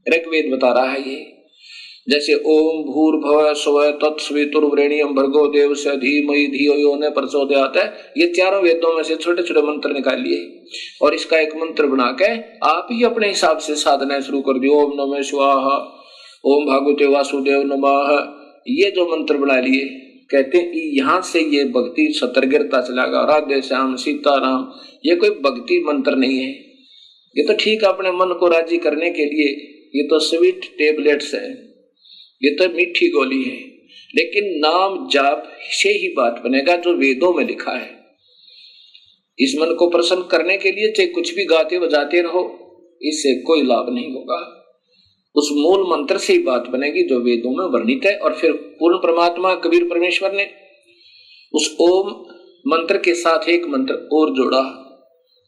ऋग्वेद बता रहा है ये। जैसे ओम भूर्भुवः स्वः तत्सवितुर्वरेण्यं भर्गो देवस्य धीमहि धियो यो न प्रचोदयात्, ये चारों वेदों में से छोटे छोटे मंत्र निकाल लिए और इसका एक मंत्र बना के आप ही अपने हिसाब से साधना शुरू कर दियो। ओम नमः शिवाय, ओम भगवते वासुदेव नमः, ये जो मंत्र बना लिए, कहते हैं यहाँ से ये भक्ति सतर्कता चलागा। राधे श्याम सीताराम, ये कोई भक्ति मंत्र नहीं है, ये तो ठीक अपने मन को राजी करने के लिए, ये तो स्वीट टेबलेट्स है, ये तो मीठी गोली है। लेकिन नाम जाप से ही बात बनेगा जो वेदों में लिखा है। इस मन को प्रसन्न करने के लिए चाहे कुछ भी गाते बजाते रहो, इससे कोई लाभ नहीं होगा। उस मूल मंत्र से ही बात बनेगी जो वेदों में वर्णित है। और फिर पूर्ण परमात्मा कबीर परमेश्वर ने उस ओम मंत्र के साथ एक मंत्र और जोड़ा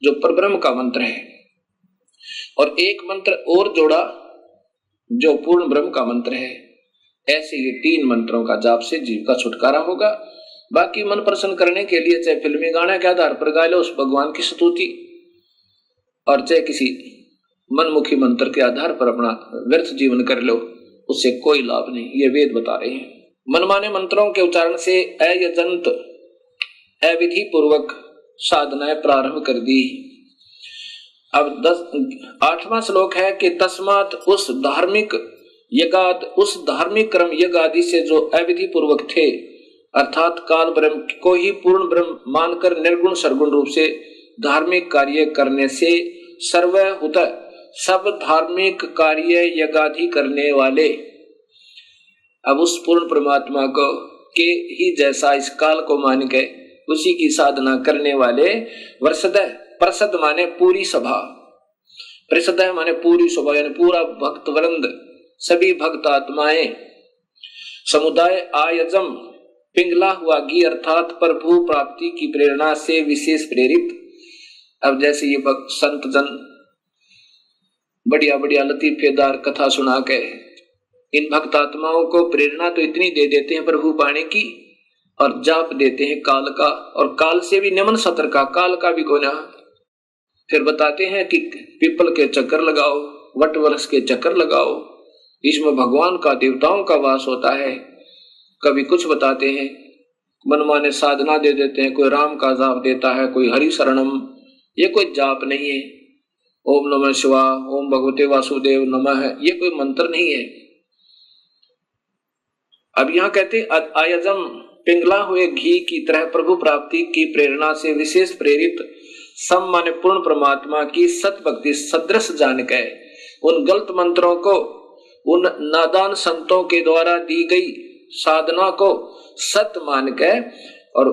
जो परब्रह्म का मंत्र है, और एक मंत्र और जोड़ा जो पूर्ण ब्रह्म का मंत्र है। ऐसे ये 3 मंत्रों का जाप से जीव का छुटकारा होगा। बाकी मन प्रसन्न करने के लिए चाहे फिल्मी गाने के आधार पर गा लो उस भगवान की स्तुति, और चाहे किसी मनमुखी मंत्र के आधार पर अपना व्यर्थ जीवन कर लो, उससे कोई लाभ नहीं, ये वेद बता रहे हैं। मनमाने मंत्रों के उच्चारण से अयजंत अविधि पूर्वक साधनाएं प्रारंभ कर दी। अब 8वां श्लोक है कि तस्मात् उस धार्मिक यज्ञ, उस धार्मिक कर्म यज्ञ आदि से जो अविधि पूर्वक थे, अर्थात काल ब्रह्म को ही पूर्ण ब्रह्म मानकर निर्गुण सरगुण रूप से धार्मिक कार्य करने से सर्वहुत सब धार्मिक कार्य यज्ञादि करने वाले, अब उस पूर्ण परमात्मा को के ही जैसा इस काल को मान के उसी की साधना करने वाले वर्षद प्रसद माने पूरी सभा, प्रसद माने पूरी सभा यानी पूरा भक्त वृंद, सभी भक्त आत्माएं, समुदाय आयजम पिंगला हुआ घी अर्थात प्रभु प्राप्ति की प्रेरणा से विशेष प्रेरित। अब जैसे ये भक्त संत जन बढ़िया बढ़िया लतीफेदार कथा सुना के इन भक्त आत्माओं को प्रेरणा तो इतनी दे देते हैं प्रभु पाने की, और जाप देते हैं काल का, और काल से भी निम्न सत्र का, काल का भी गुना। फिर बताते हैं कि पीपल के चक्कर लगाओ, वट वृक्ष के चक्कर लगाओ, इसमें भगवान का देवताओं का वास होता है। कभी कुछ बताते हैं, मनमाने साधना दे देते हैं, कोई राम का जाप देता है, कोई हरि शरणम, ये कोई जाप नहीं है। ओम नमः शिवाय, ओम भगवते वासुदेव नमः, ये कोई मंत्र नहीं है। अब यहाँ कहते आयजम पिंगला हुए घी की तरह प्रभु प्राप्ति की प्रेरणा से विशेष प्रेरित सम माने पूर्ण परमात्मा की सत भक्ति सदृश जान के उन गलत मंत्रों को, उन नादान संतों के द्वारा दी गई साधना को सत मान के और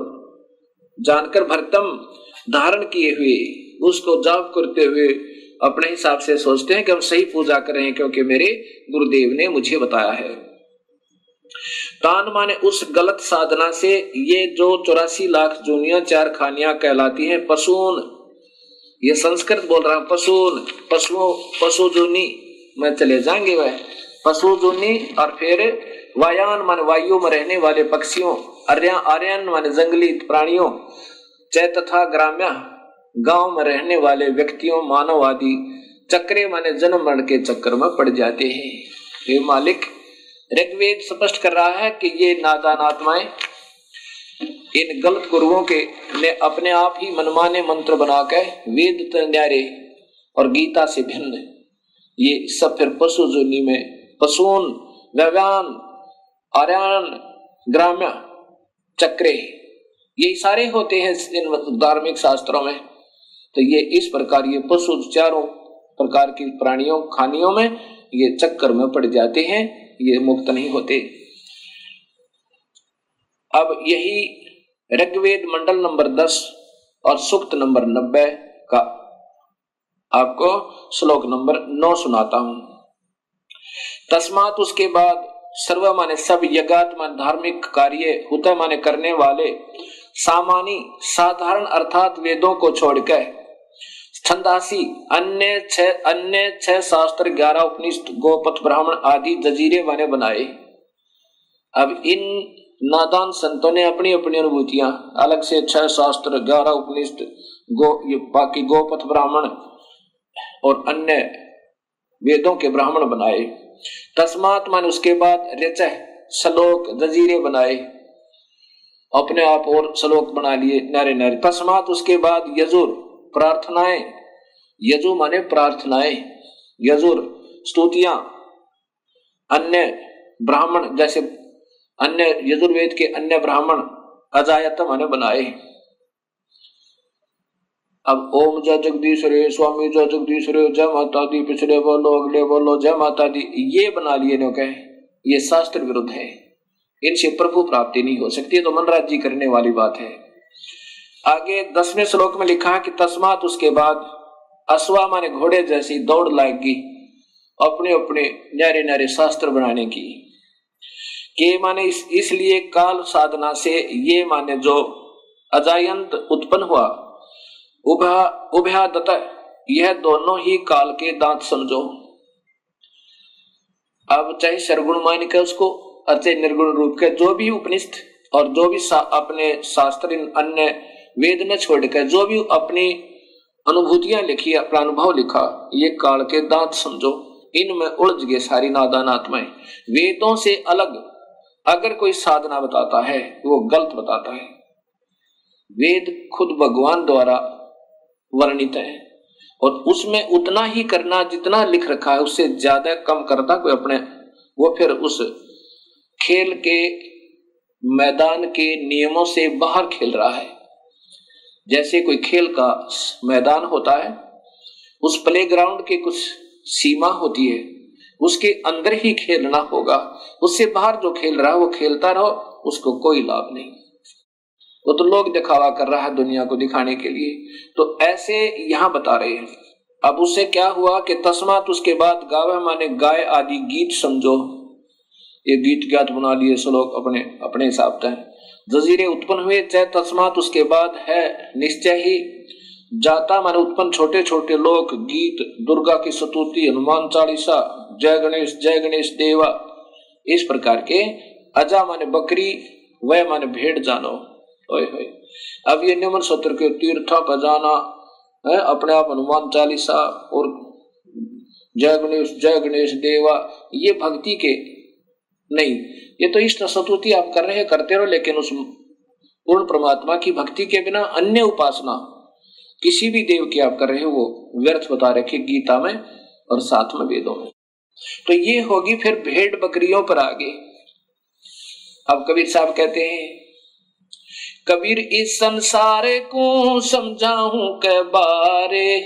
जानकर भरतम धारण किए हुए उसको जाप करते हुए अपने हिसाब से सोचते हैं कि हम सही पूजा करें क्योंकि मेरे गुरुदेव ने मुझे बताया है। तान माने उस गलत साधना से ये जो 84 लाख जूनियां 4 खानियां कहलाती हैं पशुन, ये संस्कृत बोल रहा हूं, पशुन पशु जूनी में चले जाएंगे वह पशु जूनी, और फिर वायान माने वायु में रहने वाले पक्षियों, आर्यन माने जंगली प्राणियों, चै तथा ग्राम्य गांव में रहने वाले व्यक्तियों, मानव आदि, चक्रे माने जन्म मरण के चक्कर में पड़ जाते हैं। ये मालिक ऋग्वेद स्पष्ट कर रहा है कि ये नादान आत्माएं इन गलत गुरुओं के ने अपने आप ही मनमाने मंत्र बनाकर वेद न्यारे और गीता से भिन्न ये सब फिर पशु जोनी में पशुन, व्यव्यान, आर्यन, ग्राम्य, चक्रे, ये सारे होते हैं इन धार्मिक शास्त्रों में। तो ये इस प्रकार ये पशु चारों प्रकार की प्राणियों खानियों में ये चक्कर में पड़ जाते हैं, ये मुक्त नहीं होते। अब यही ऋग्वेद मंडल नंबर 10 और सूक्त नंबर 90 का आपको श्लोक नंबर 9 सुनाता हूं। तस्मात उसके बाद सर्व माने सब यज्ञात मान धार्मिक कार्य हुता माने करने वाले सामानी साधारण अर्थात वेदों को छोड़कर छंदासी अन्य छह शास्त्र 11 उपनिषद गोपथ ब्राह्मण आदि जजीरे माने बनाए। अब इन नादान संतों ने अपनी अपनी अनुभूतियां अलग से 6 शास्त्र 11 उपनिषद बाकी गोपथ ब्राह्मण और अन्य वेदों के ब्राह्मण बनाए। तस्मात माने उसके बाद रचय श्लोक जजीरे बनाए, अपने आप और श्लोक बना लिए नारे नारे। तस्मात उसके बाद यजुर प्रार्थनाएं, यजु माने प्रार्थनाएं, यजुर स्तुतियां, अन्य ब्राह्मण जैसे अन्य यजुर्वेद के अन्य ब्राह्मण अजायत माने बनाए। अब ओम जय जगदीश रे, स्वामी जय जगदीश रे, जय माता दी, पिछले बोलो अगले बोलो जय माता दी, ये बना लिए नो कहे, ये शास्त्र विरुद्ध है, इनसे प्रभु प्राप्ति नहीं हो सकती, तो मनराज जी करने वाली बात है। आगे 10वें श्लोक में लिखा कि तस्मात उसके बाद अश्वा माने घोड़े जैसी दौड़ लाएगी अपने अपने न्यारे न्यारे शास्त्र बनाने की। के माने इसलिए काल साधना से, ये माने जो अजायंत उत्पन्न हुआ, उभयादत यह दोनों ही काल के दांत समझो। अब चाहे सरगुण मान के उसको अचे निर्गुण रूप के, जो भी उपनिषद और जो भी अपने शास्त्र अन्य वेद न छोड़कर जो भी अपनी अनुभूतियां लिखी, अपना अनुभव लिखा, ये काल के दांत समझो, इनमें उलझ गए सारी नादान आत्माएं। वेदों से अलग अगर कोई साधना बताता है वो गलत बताता है। वेद खुद भगवान द्वारा वर्णित है और उसमें उतना ही करना जितना लिख रखा है, उससे ज्यादा कम करता कोई अपने, वो फिर उस खेल के मैदान के नियमों से बाहर खेल रहा है। जैसे कोई खेल का मैदान होता है, उस प्लेग्राउंड के कुछ सीमा होती है, उसके अंदर ही खेलना होगा, उससे बाहर जो खेल रहा है वो खेलता रहो, उसको कोई लाभ नहीं। वो तो लोग दिखावा कर रहा है दुनिया को दिखाने के लिए, तो ऐसे यहां बता रहे हैं। अब उससे क्या हुआ कि तस्मात उसके बाद गावे माने गाय आदि गीत समझो, ये गीत ज्ञात बना लिए श्लोक अपने अपने हिसाब से। जजीरे उत्पन्न हुए, चाहे तस्मात उसके बाद है निश्चय ही जाता माने उत्पन्न छोटे छोटे लोक गीत, दुर्गा की स्तुति, हनुमान चालीसा, जय गणेश देवा, इस प्रकार के। अजा माने बकरी, वह माने भेड़ जानो। ओए होए, अब ये निमन सत्र के तीर्था पर जाना है, अपने आप हनुमान चालीसा और जय गणेश देवा, ये भक्ति के नहीं, ये तो इष्ट स्तुति आप कर रहे करते रहो, लेकिन उस पूर्ण परमात्मा की भक्ति के बिना अन्य उपासना किसी भी देव की आप कर रहे हो वो व्यर्थ बता रखे गीता में और साथ में वेदों में। तो ये होगी फिर भेड़ बकरियों पर आगे। अब कबीर साहब कहते हैं, कबीर इस संसार को समझाऊं के बारे,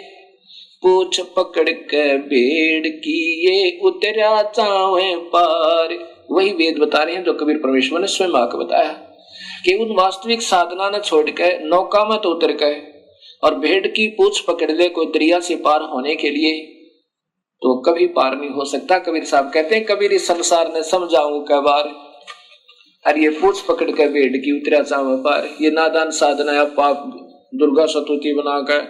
पूछ पकड़ के भेड़ की ये उतरा चावे पार। वही वेद बता रहे हैं जो कबीर परमेश्वर ने स्वयं आकर बताया कि उन वास्तविक साधना ने छोड़ के नौका में तो उतर गए और भेड़ की पूछ पकड़ ले कोई दरिया से पार होने के लिए, तो कभी पार नहीं हो सकता। कबीर साहब कहते हैं, कबीर इस संसार ने समझाऊं के बार, अरे ये पूछ पकड़ के भेड़ की उतरा चावे पार, ये नादान साधना है। पाप दुर्गा स्तुति बनाकर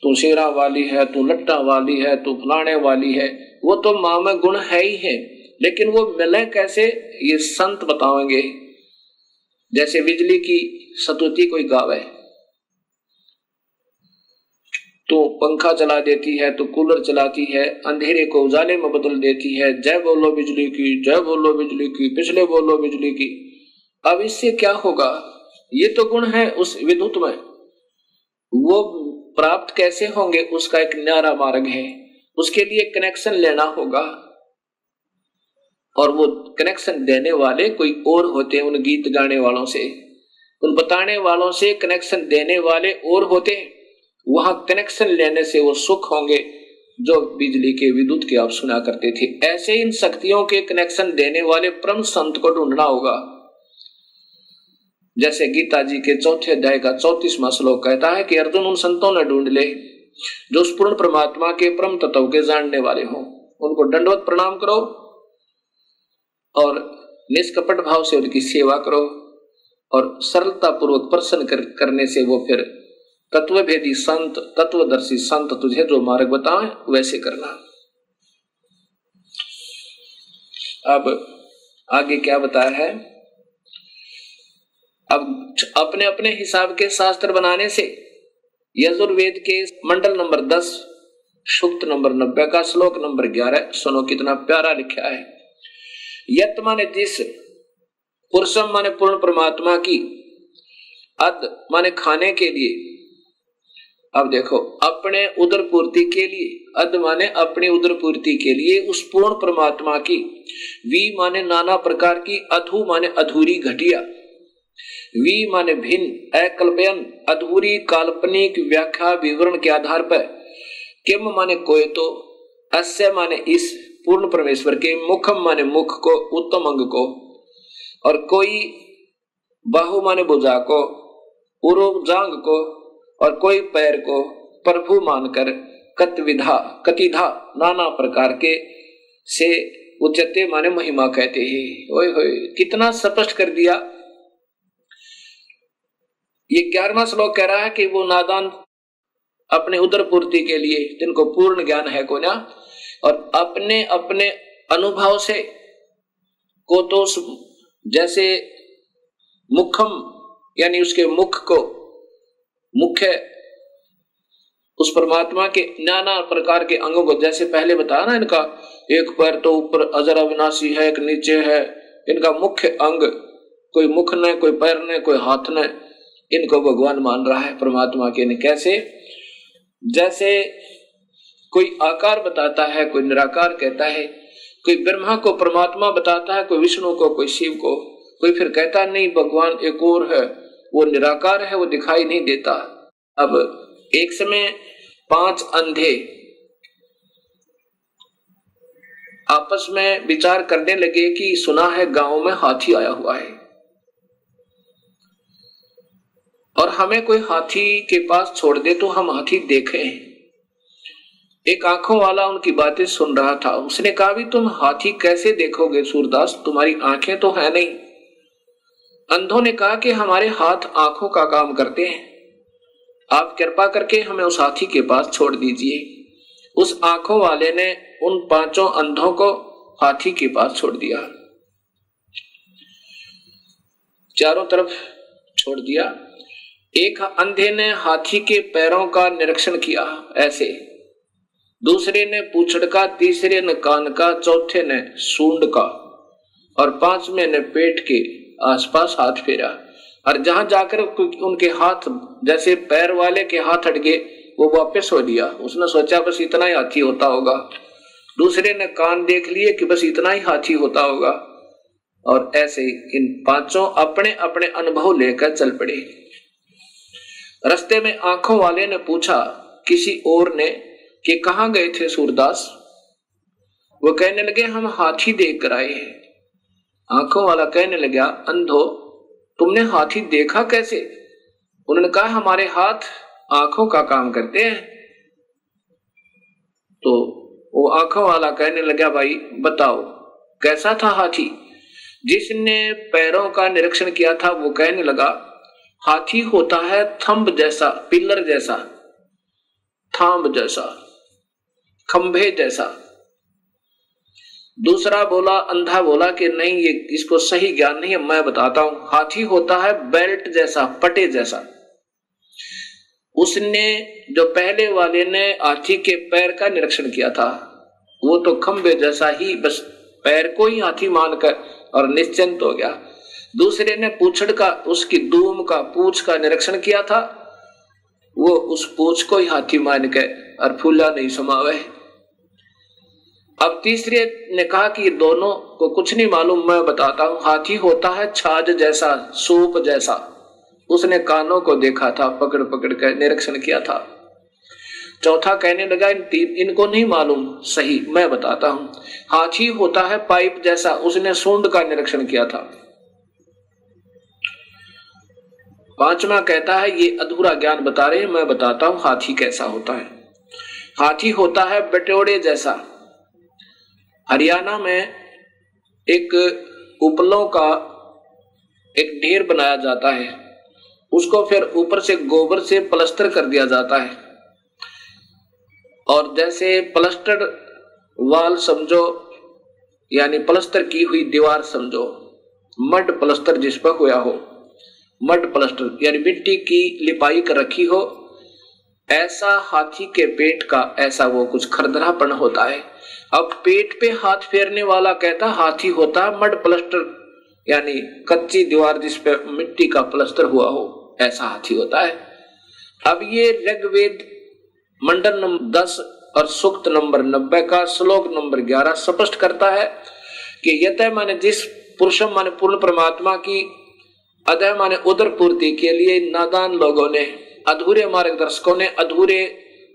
तू शेरा वाली है, तू लट्टा वाली है, तू फलाने वाली है, वो तो माँ में गुण है ही है, लेकिन वो मिले कैसे ये संत बताएंगे। जैसे बिजली की स्तुति कोई गावे तो पंखा चला देती है, तो कूलर चलाती है, अंधेरे को उजाले में बदल देती है, जय बोलो बिजली की, जय बोलो बिजली की, पिछले बोलो बिजली की। अब इससे क्या होगा, ये तो गुण है उस विद्युत में, वो प्राप्त कैसे होंगे उसका एक न्यारा मार्ग है, उसके लिए कनेक्शन लेना होगा और वो कनेक्शन देने वाले कोई और होते हैं। उन गीत गाने वालों से, उन बताने वालों से कनेक्शन देने वाले और होते हैं, वहां कनेक्शन लेने से वो सुख होंगे जो बिजली के विद्युत के आप सुना करते थे। ऐसे इन शक्तियों के कनेक्शन देने वाले परम संत को ढूंढना होगा। जैसे गीता जी के 4थे अध्याय का 34वां श्लोक कहता है कि अर्जुन उन संतों ने ढूंढ ले जो उस पूर्ण परमात्मा के परम तत्व के जानने वाले हों, उनको दंडवत प्रणाम करो और निष्कपट भाव से उनकी सेवा करो और सरलता पूर्वक प्रसन्न करने से वो फिर तत्वभेदी संत, तत्वदर्शी संत तुझे जो मार्ग बताएं वैसे करना। अब आगे क्या बताया है, अब अपने अपने हिसाब के शास्त्र बनाने से यजुर्वेद के मंडल नंबर 10 सूक्त नंबर 90 का श्लोक नंबर 11। सुनो कितना प्यारा लिखा है। यत माने जिस, पुरुषम माने पूर्ण परमात्मा की, अद माने खाने के लिए। अब देखो, अपने उदर पूर्ति के लिए, अद माने अपनी उदर पूर्ति के लिए उस पूर्ण परमात्मा की, वी माने नाना प्रकार की, अधु माने अधूरी घटिया, वी माने भिन्न, अकल्पयन अधूरी काल्पनिक व्याख्या विवरण के आधार पर, किम माने कोई तो, अस्य माने इस पूर्ण परमेश्वर के, मुखम माने मुख को, उत्तम अंग को, और कोई बाहु माने भुजा को, उरो जांग को, और कोई पैर को प्रभु मानकर कतिधा नाना प्रकार के से उच्चते माने महिमा कहते हैं। ओए होए, कितना स्पष्ट कर दिया। ये 11वां श्लोक कह रहा है कि वो नादान अपने उदर पूर्ति के लिए, जिनको पूर्ण ज्ञान है को ना, और अपने अपने अनुभव से को तो जैसे मुखम यानी उसके मुख को, मुख्य उस परमात्मा के नाना प्रकार के अंगों को, जैसे पहले बताया ना, इनका एक पैर तो ऊपर अजर अविनाशी है, एक नीचे है, इनका मुख्य अंग, कोई मुख न, कोई पैर न, कोई हाथ न, इनको भगवान मान रहा है परमात्मा के। ने कैसे? जैसे कोई आकार बताता है, कोई निराकार कहता है, कोई ब्रह्मा को परमात्मा बताता है, कोई विष्णु को, कोई शिव को, कोई फिर कहता नहीं भगवान एक और है, वो निराकार है, वो दिखाई नहीं देता। अब एक समय 5 अंधे आपस में विचार करने लगे कि सुना है गांव में हाथी आया हुआ है, और हमें कोई हाथी के पास छोड़ दे तो हम हाथी देखें। एक आंखों वाला उनकी बातें सुन रहा था। उसने कहा भी तुम हाथी कैसे देखोगे सूरदास, तुम्हारी आंखें तो है नहीं। अंधों ने कहा कि हमारे हाथ आंखों का काम करते हैं, आप कृपा करके हमें उस हाथी के पास छोड़ दीजिए। उस आंखों वाले ने उन 5 अंधों को हाथी के पास छोड़ दिया, चारों तरफ छोड़ दिया। एक अंधे ने हाथी के पैरों का निरीक्षण किया ऐसे, दूसरे ने पूंछड़ का, तीसरे ने कान का, चौथे ने सूंड का, और 5वें ने पेट के आसपास हाथ फेरा। और जहां जाकर उनके हाथ, जैसे पैर वाले के हाथ हट गए, वो वापस हो लिया। उसने सोचा बस इतना ही हाथी होता होगा। दूसरे ने कान देख लिए कि बस इतना ही हाथी होता होगा। और ऐसे इन 5 अपने अपने अनुभव लेकर चल पड़े। रास्ते में आंखों वाले ने पूछा किसी और ने कि कहां गए थे सूरदास? वो कहने लगे हम हाथी देख कर आए हैं। आंखों वाला कहने लगा अंधो तुमने हाथी देखा कैसे? उन्होंने कहा हमारे हाथ आंखों का काम करते हैं। तो वो आंखों वाला कहने लगा भाई बताओ कैसा था हाथी? जिसने पैरों का निरीक्षण किया था वो कहने लगा हाथी होता है थंब जैसा, पिलर जैसा, थांब जैसा, खंभे जैसा। दूसरा बोला, अंधा बोला कि नहीं ये इसको सही ज्ञान नहीं है, मैं बताता हूं। हाथी होता है बेल्ट जैसा, पटे जैसा। उसने जो पहले वाले ने हाथी के पैर का निरीक्षण किया था वो तो खंभे जैसा ही, बस पैर को ही हाथी मानकर और निश्चिंत हो गया। दूसरे ने पूंछड़ का, उसकी दूम का, पूंछ का निरीक्षण किया था, वो उस पूंछ को ही हाथी मान के और फूला नहीं समावे। अब तीसरे ने कहा कि दोनों को कुछ नहीं मालूम, मैं बताता हूं। हाथी होता है छाछ जैसा, सूप जैसा। उसने कानों को देखा था, पकड़ पकड़ कर निरीक्षण किया था। चौथा कहने लगा इनको नहीं मालूम सही, मैं बताता हूं। हाथी होता है पाइप जैसा, उसने सूंड का निरीक्षण किया था। पांचवा कहता है ये अधूरा ज्ञान बता रहे हैं, मैं बताता हूं हाथी कैसा होता है। हाथी होता है बटोड़े जैसा। हरियाणा में एक उपलों का एक ढेर बनाया जाता है, उसको फिर ऊपर से गोबर से प्लास्टर कर दिया जाता है। और जैसे प्लास्टर वाल समझो, यानी प्लास्टर की हुई दीवार समझो, मड प्लास्टर जिस पर हुआ हो, मड प्लास्टर यानी मिट्टी की लिपाई कर रखी हो, ऐसा हाथी के पेट का ऐसा वो कुछ खरदरापन होता है। अब पेट पे हाथ फेरने वाला कहता हाथी होता है मड प्लस्टर, यानी कच्ची दीवार जिस पे मिट्टी का प्लस्तर हुआ हो, ऐसा हाथी होता है। अब ये ऋग्वेद मंडल नंबर 10 और सूक्त नंबर 90 का श्लोक नंबर 11 स्पष्ट करता है कि यतः माने जिस पुरुषम माने पूर्ण परमात्मा की, अदय माने उदर पूर्ति के लिए नादान लोगों ने, अधूरे मार्गदर्शकों ने, अधूरे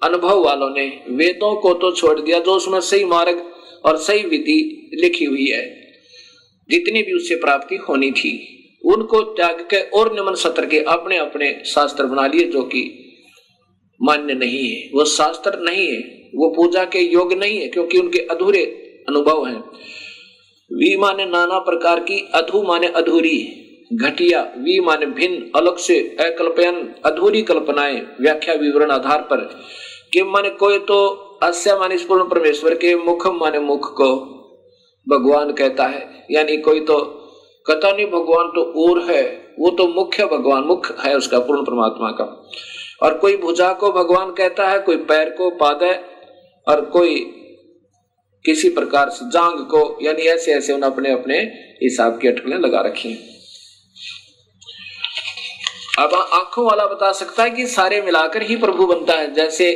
अनुभव वालों ने वेदों को तो छोड़ दिया, जो उसमें सही मार्ग और सही विधि लिखी हुई है, जितनी भी उससे प्राप्ति होनी थी, उनको त्याग के और निम्न सत्र के अपने अपने शास्त्र बना लिए, जो कि मान्य नहीं है। वो शास्त्र नहीं है, वो पूजा के योग्य नहीं है, क्योंकि उनके अधूरे अनुभव हैं। वी माने नाना प्रकार की, अधू माने अधूरी, घटिया, वी माने भिन्न, अलग से, अकल्पयन अधूरी कल्पनाएं, व्याख्या विवरण आधार पर, किम माने कोई तो, अस्य माने पूर्ण परमेश्वर के, मुखम माने मुख को भगवान कहता है, यानी कोई तो कहता नहीं भगवान तो और है, वो तो मुख्य भगवान, मुख है उसका पूर्ण परमात्मा का। और कोई भुजा को भगवान कहता है, कोई पैर को पाद है, और कोई किसी प्रकार से जांग को, यानी ऐसे ऐसे उन्हें अपने अपने हिसाब की अटकलें लगा रखी हैं। अब आंखों वाला बता सकता है कि सारे मिलाकर ही प्रभु बनता है, जैसे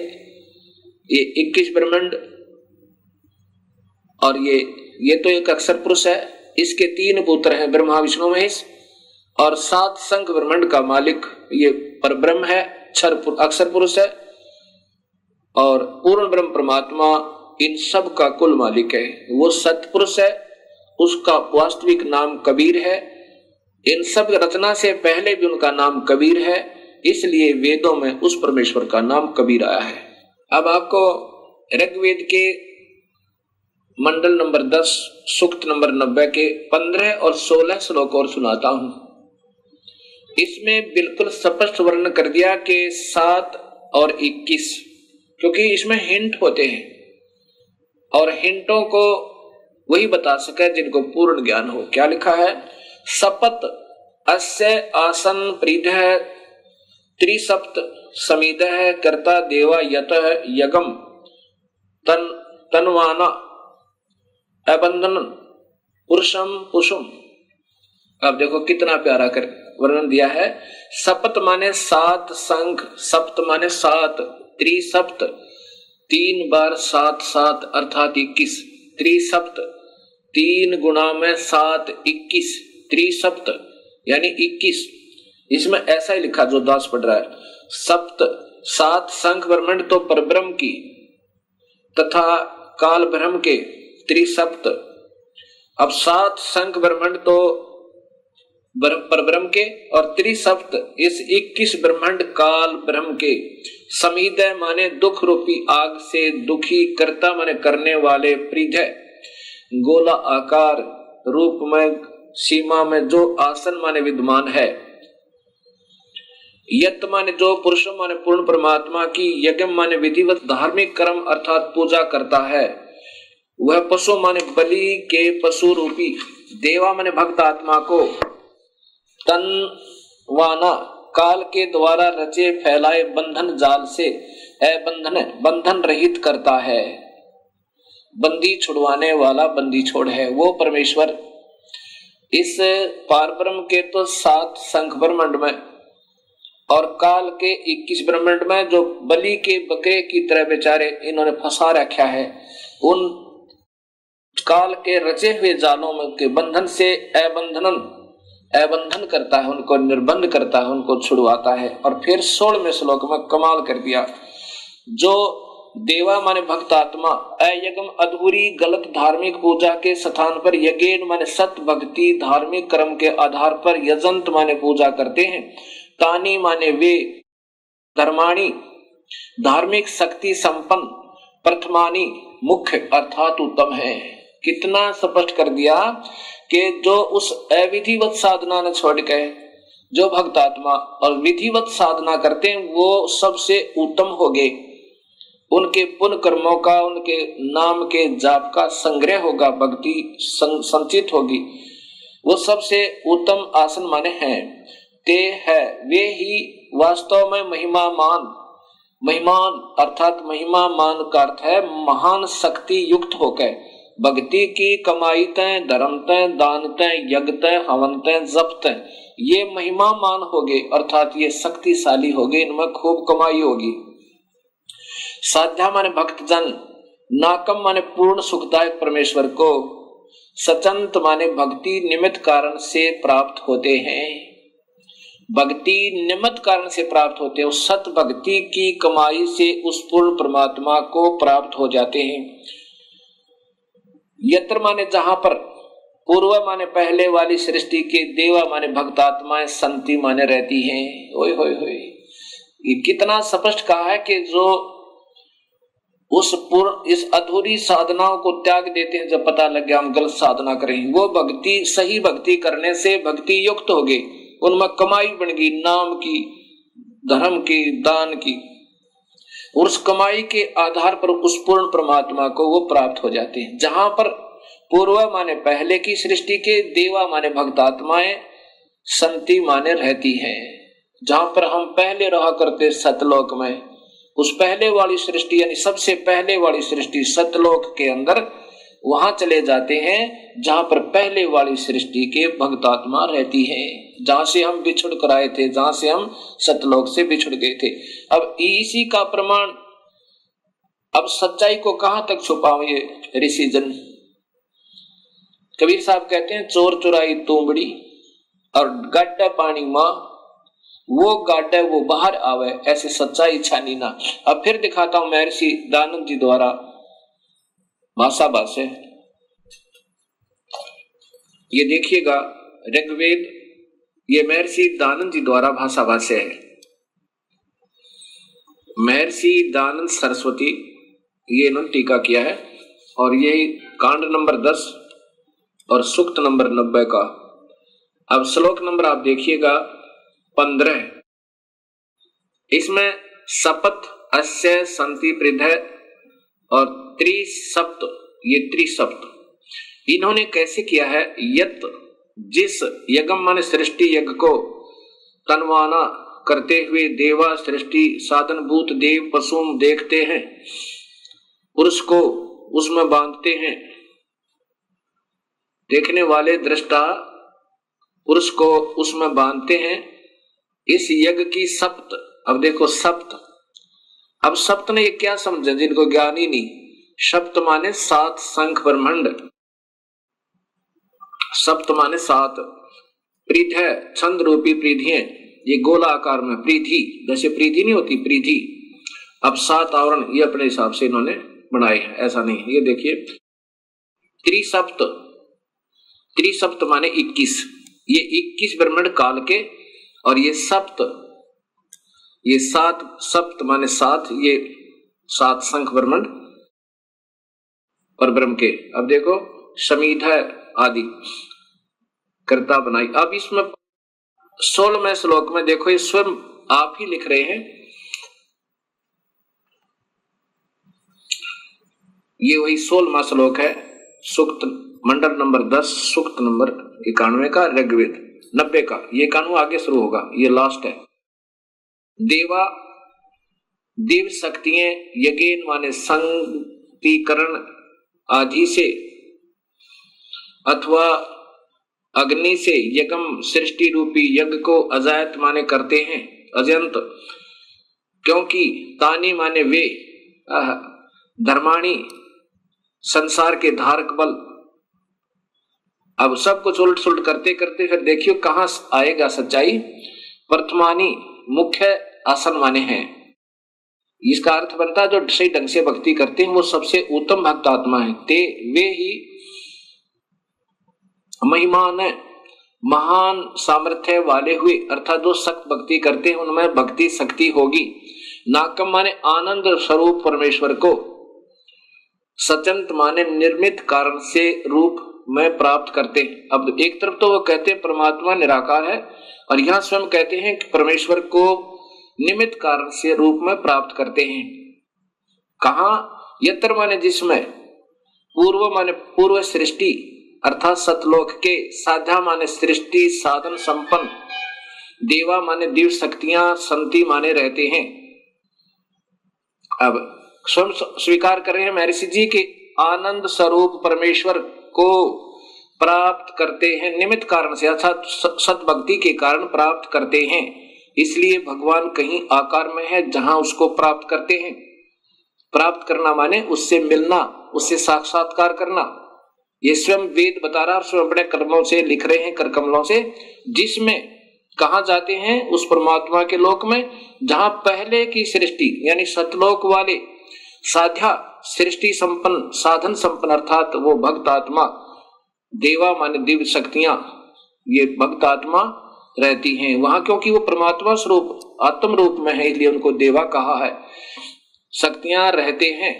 ये 21 ब्रह्मांड, और ये तो एक अक्षर पुरुष है, इसके 3 पुत्र हैं ब्रह्मा विष्णु महेश, और 7 शंख ब्रह्मांड का मालिक ये परब्रह्म है, अक्षर पुरुष है, और पूर्ण ब्रह्म परमात्मा इन सब का कुल मालिक है। वो सतपुरुष है, उसका वास्तविक नाम कबीर है, इन सब रचना से पहले भी उनका नाम कबीर है, इसलिए वेदों में उस परमेश्वर का नाम कबीर आया है। अब आपको ऋग्वेद के मंडल नंबर 10 सूक्त नंबर 90 के 15 और 16 श्लोक और सुनाता हूं। इसमें बिल्कुल स्पष्ट वर्णन कर दिया कि 7 और 21, क्योंकि इसमें हिंट होते हैं और हिंटों को वही बता सके जिनको पूर्ण ज्ञान हो। क्या लिखा है? सपत अस्य आसन प्रीधः त्रिसप्त समिधः कर्ता देवा यतः यगम तन्वाना अबंधन पुरुषम पुषुम। अब देखो कितना प्यारा कर वर्णन दिया है। सप्त माने 7 संख, सप्त माने 7, त्रिसप्त 3 बार 7 7 अर्थात 21, त्रिसप्त 3 गुणा में 7 21, त्रिसप्त यानी 21। इसमें ऐसा ही लिखा जो दास पढ़ रहा है, सप्त 7 संख ब्रह्मांड तो परब्रह्म की तथा काल ब्रह्म के त्रिसप्त। अब 7 संख ब्रह्मांड तो परब्रह्म के और त्रिसप्त इस 21 ब्रह्मांड काल ब्रह्म के। समीधय माने दुख रूपी आग से दुखी, कर्ता माने करने वाले, प्रीधय गोला आकार रूप में सीमा में जो आसन माने विद्यमान है, यत माने जो, पुरुष माने पूर्ण परमात्मा की, यज्ञ माने विधिवत धार्मिक कर्म अर्थात पूजा करता है, वह पशु माने बलि के पशु रूपी, देवा माने भक्त आत्मा को, तनवाना काल के द्वारा रचे फैलाए बंधन जाल से बंधन रहित करता है, बंदी छुड़वाने वाला बंदी छोड़ है वो परमेश्वर। इस पारब्रह्म के तो 7 शंख ब्रह्मांड में और काल के 21 ब्रह्मांड में जो बलि के बकरे की तरह बेचारे इन्होंने फंसा रखा है, उन काल के रचे हुए जालों में के बंधन से अबंधन करता है, उनको निर्बंध करता है, उनको छुड़वाता है। और फिर 16वें श्लोक में कमाल कर दिया, जो देवा माने भक्त आत्मा, अयज्ञ अधूरी गलत धार्मिक पूजा के स्थान पर यज्ञ माने सत भक्ति धार्मिक कर्म के आधार पर यजंत माने पूजा करते हैं, तानी माने वे, धर्माणी धार्मिक शक्ति संपन्न, प्रथमानी मुख्य अर्थात उत्तम है। कितना स्पष्ट कर दिया कि जो उस अविधिवत साधना ने छोड़ के जो भक्त आत्मा और विधिवत साधना करते हैं वो सबसे उत्तम हो गए। उनके पुण्य कर्मों का, उनके नाम के जाप का संग्रह होगा, भक्ति संचित होगी, वो सबसे उत्तम आसन माने हैं। ते है वे ही वास्तव में महिमा मान महिमान अर्थात महिमा मान का अर्थ है महान शक्ति युक्त होकर भक्ति की कमाई तय, धर्म तय, दान तय, यज्ञ तय, हवन तय, जप तय, ये महिमा मान हो गए अर्थात ये शक्तिशाली हो गए, इनमें खूब कमाई होगी। साध्या माने भक्त जन, नाकम माने पूर्ण सुखदायक परमेश्वर को, सचंत माने भक्ति निमित्त कारण से प्राप्त होते हैं। भक्ति निमित्त कारण से प्राप्त होते हैं, उस सत भक्ति की कमाई से उस पूर्ण परमात्मा को प्राप्त हो जाते हैं। यत्र माने जहां पर, पूर्व माने पहले वाली सृष्टि के, देवा माने भक्तात्माएं, संति माने रहती हैं। ओए होए होए, ये कितना स्पष्ट कहा है कि जो इस अधूरी साधनाओं को त्याग देते हैं, जब पता लग गया हम गलत साधना करें, वो भक्ति सही भक्ति करने से भक्ति युक्त हो गए, उनमें कमाई बन गई, नाम की, धर्म की, दान की, और उस कमाई के आधार पर उस पूर्ण परमात्मा को वो प्राप्त हो जाते हैं। जहां पर पूर्व माने पहले की सृष्टि के, देवा माने भक्तात्माएं, संति माने रहती हैं। जहां पर हम पहले रहा करते सतलोक में, उस पहले वाली सृष्टि यानी सबसे पहले वाली सृष्टि सतलोक के अंदर, वहां चले जाते हैं जहां पर पहले वाली सृष्टि के भक्तात्मा रहती है, जहां से हम बिछुड़ कर आए थे, जहां से हम सतलोक से बिछुड़ गए थे। अब इसी का प्रमाण, अब सच्चाई को कहां तक छुपाओगे ऋषिजन। कबीर साहब कहते हैं चोर चुराई तूंबड़ी और गड्ढा पानी मां, वो गाड्डा वो बाहर आवे, ऐसे सच्चाई छानी ना। अब फिर दिखाता हूं महर्षि दानंद जी द्वारा भाषा भाष्य, ये देखिएगा ऋग्वेद, ये महर्षि दानंद जी द्वारा भाषा भाष्य है। महर्षि दानंद सरस्वती, ये इन्होंने टीका किया है, और यही कांड नंबर 10 और सूक्त नंबर 90 का। अब श्लोक नंबर आप देखिएगा 15, इसमें सपथ अस्य संति पृथ्य और त्रिसप्त, ये त्रिसप्त इन्होंने कैसे किया है। यत, जिस, यज्ञ माने सृष्टि यज्ञ को तनवाना करते हुए देवा सृष्टि साधनभूत देव पशुम देखते हैं, पुरुष को उसमें बांधते हैं, देखने वाले दृष्टा पुरुष को उसमें बांधते हैं। इस यज्ञ की सप्त, अब देखो सप्त, अब सप्त ने ये क्या समझे जिनको ज्ञान ही नहीं। सप्त माने 7 शंख ब्रह्मांड, सप्त माने 7, पृथ्वी छंद रूपी पृथ्वी, ये गोला आकार में पृथ्वी, जैसे पृथ्वी नहीं होती पृथ्वी, अब 7 आवरण ये अपने हिसाब से इन्होंने बनाए हैं, ऐसा नहीं। ये देखिए त्रिसप्त, त्रिसप्त माने 21, ये 21 ब्रह्मांड काल के, और ये सप्त, ये 7 सप्त माने 7, ये 7 शंख ब्रह्मांड पर ब्रह्म के। अब देखो समीधा आदि कर्ता बनाई। अब इसमें 16वें श्लोक में देखो, ये स्वयं आप ही लिख रहे हैं, ये वही 16वां श्लोक है, सूक्त मंडल नंबर 10 सूक्त नंबर 91 का ऋग्वेद, 90 का, ये 91 आगे शुरू होगा, ये लास्ट है। देवा देव शक्तियां यज्ञ माने संगीकरण आदि से अथवा अग्नि से यज्ञ सृष्टि रूपी यज्ञ को अजायत माने करते हैं, अजंत, क्योंकि तानी माने वे, धर्माणी संसार के धारक बल। अब सब कुछ उलट सुलट करते करते फिर देखियो कहां आएगा सच्चाई। प्रथमानी मुख्य आसन माने हैं, इसका अर्थ बनता है जो सही ढंग से भक्ति करते हैं वो सबसे उत्तम भक्त आत्मा है, ते वे ही महिमान महान सामर्थ्य वाले हुए, अर्थात जो सख्त भक्ति करते हैं उनमें भक्ति शक्ति होगी। नाकम माने आनंद स्वरूप परमेश्वर को, सचंत माने निर्मित कारण से रूप में प्राप्त करते हैं। अब एक तरफ तो वो कहते हैं परमात्मा निराकार है, और यहां स्वयं कहते हैं कि परमेश्वर को निमित्त कारण से रूप में प्राप्त करते हैं। कहा, यत्र माने जिसमें, पूर्व माने पूर्व सृष्टि अर्थात सतलोक के, साध्या माने सृष्टि साधन संपन्न, देवा माने दिव्य शक्तियां, संति माने रहते हैं। अब स्वयं स्वीकार कर रहे हैं महर्षि जी के आनंद स्वरूप परमेश्वर को प्राप्त करते हैं निमित्त कारण से, अर्थात सद्भक्ति के कारण प्राप्त करते हैं। इसलिए भगवान कहीं आकार में है जहां उसको प्राप्त करते हैं। प्राप्त करना माने उससे मिलना, उससे साक्षात्कार करना। ये स्वयं वेद बता रहा और स्वयं बड़े कर्मों से लिख रहे हैं, कर कमलों से, जिसमें कहा जाते हैं उस परमात्मा के लोक में जहां पहले की सृष्टि यानी सतलोक वाले साध्या सृष्टि संपन्न साधन संपन्न अर्थात वो भक्त आत्मा, देवा माने दिव्य शक्तियां, ये भक्त आत्मा रहती हैं वहां, क्योंकि वो परमात्मा स्वरूप आत्म रूप में है इसलिए उनको देवा कहा है, शक्तियां रहते हैं।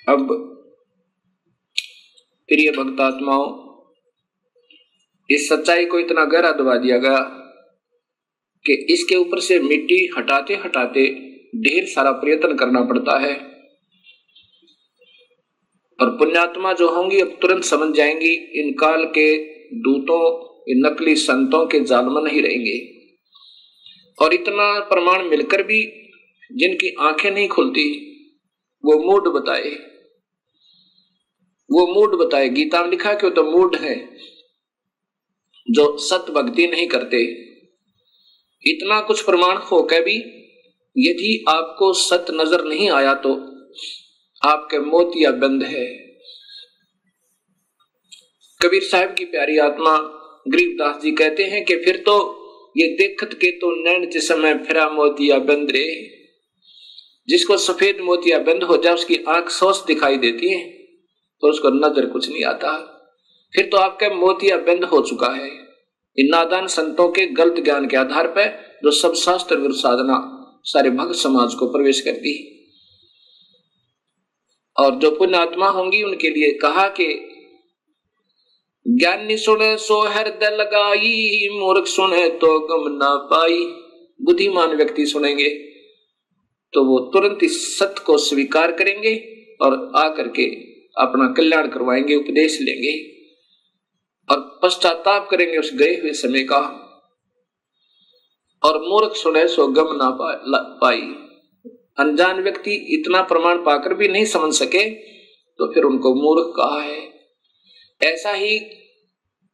अब प्रिय भक्त आत्माओं, इस सच्चाई को इतना गहरा दबा दिया गया कि इसके ऊपर से मिट्टी हटाते हटाते ढेर सारा प्रयत्न करना पड़ता है। और पुण्यात्मा जो होंगी अब तुरंत समझ जाएंगी इन काल के दूतों, इन नकली संतों के जाल में नहीं रहेंगे। और इतना प्रमाण मिलकर भी जिनकी आंखें नहीं खुलती वो मूड बताए, वो मूड बताए। गीता में लिखा क्यों तो मूड है जो सत भक्ति नहीं करते। इतना कुछ प्रमाण होकर भी यदि आपको सत नजर नहीं आया तो आपके मोतिया बंद है। कबीर साहब की प्यारी आत्मा गरीबदास जी कहते हैं कि फिर तो ये देखत के तो नैन जिसमें फिरा मोतिया बंद रे। जिसको सफेद मोतिया बंद हो जाए उसकी आंख सोच दिखाई देती है तो उसको नजर कुछ नहीं आता, फिर तो आपका मोतिया बंद हो चुका है इन नादान संतों के गलत ज्ञान के आधार पर, जो सब शास्त्र विरुद्ध साधना सारे भक्त समाज को प्रवेश करती। और जो पुण्य आत्मा होंगी उनके लिए कहा कि ज्ञानी सुने सो हृदय लगाई, मूर्ख सुने तो गम ना पाई। बुद्धिमान व्यक्ति सुनेंगे तो वो तुरंत इस सत्य को स्वीकार करेंगे और आकर के अपना कल्याण करवाएंगे, उपदेश लेंगे और पश्चाताप करेंगे उस गए हुए समय का। और मूर्ख सुने सो गम ना पाई। अनजान व्यक्ति इतना प्रमाण पाकर भी नहीं समझ सके तो फिर उनको मूर्ख कहा है। ऐसा ही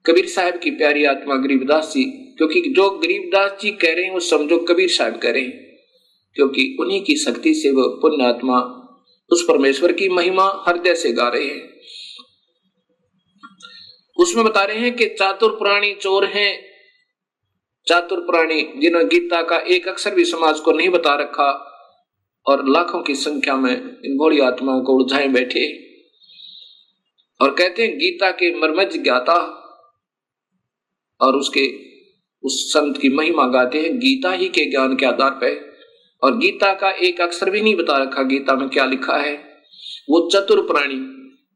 कबीर साहब की प्यारी आत्मा गरीबदास जी, क्योंकि जो गरीबदास जी कह रहे हैं वो समझो कबीर साहब कह रहे हैं, क्योंकि उन्हीं की शक्ति से वो पुण्य आत्मा उस परमेश्वर की महिमा हृदय से गा रहे हैं। उसमें बता रहे हैं कि चातुर प्राणी चोर हैं। चातुर प्राणी जिन्होंने गीता का एक अक्षर भी समाज को नहीं बता रखा और लाखों की संख्या में इन भोली आत्माओं को उलझाए बैठे और कहते हैं गीता के मर्मज्ञ ज्ञाता, और उसके उस संत की महिमा गाते हैं गीता ही के ज्ञान के आधार पर। और गीता का एक अक्षर भी नहीं बता रखा गीता में क्या लिखा है। वो चतुर प्राणी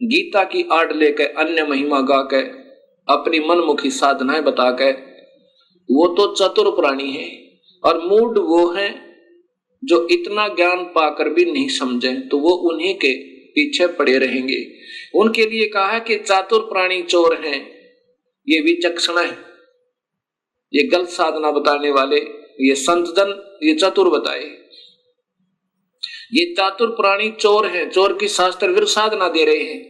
गीता की आड़ लेकर अन्य महिमा गाकर अपनी मनमुखी साधनाएं बताकर वो तो चतुर प्राणी है। और मूड वो है जो इतना ज्ञान पाकर भी नहीं समझे तो वो उन्हीं के पीछे पड़े रहेंगे। उनके लिए कहा है कि चातुर प्राणी चोर हैं, ये विचक्षण है, ये गलत साधना बताने वाले, ये संत जन ये चतुर बताए। ये चातुर प्राणी चोर हैं, चोर की शास्त्र विरुद्ध साधना दे रहे हैं,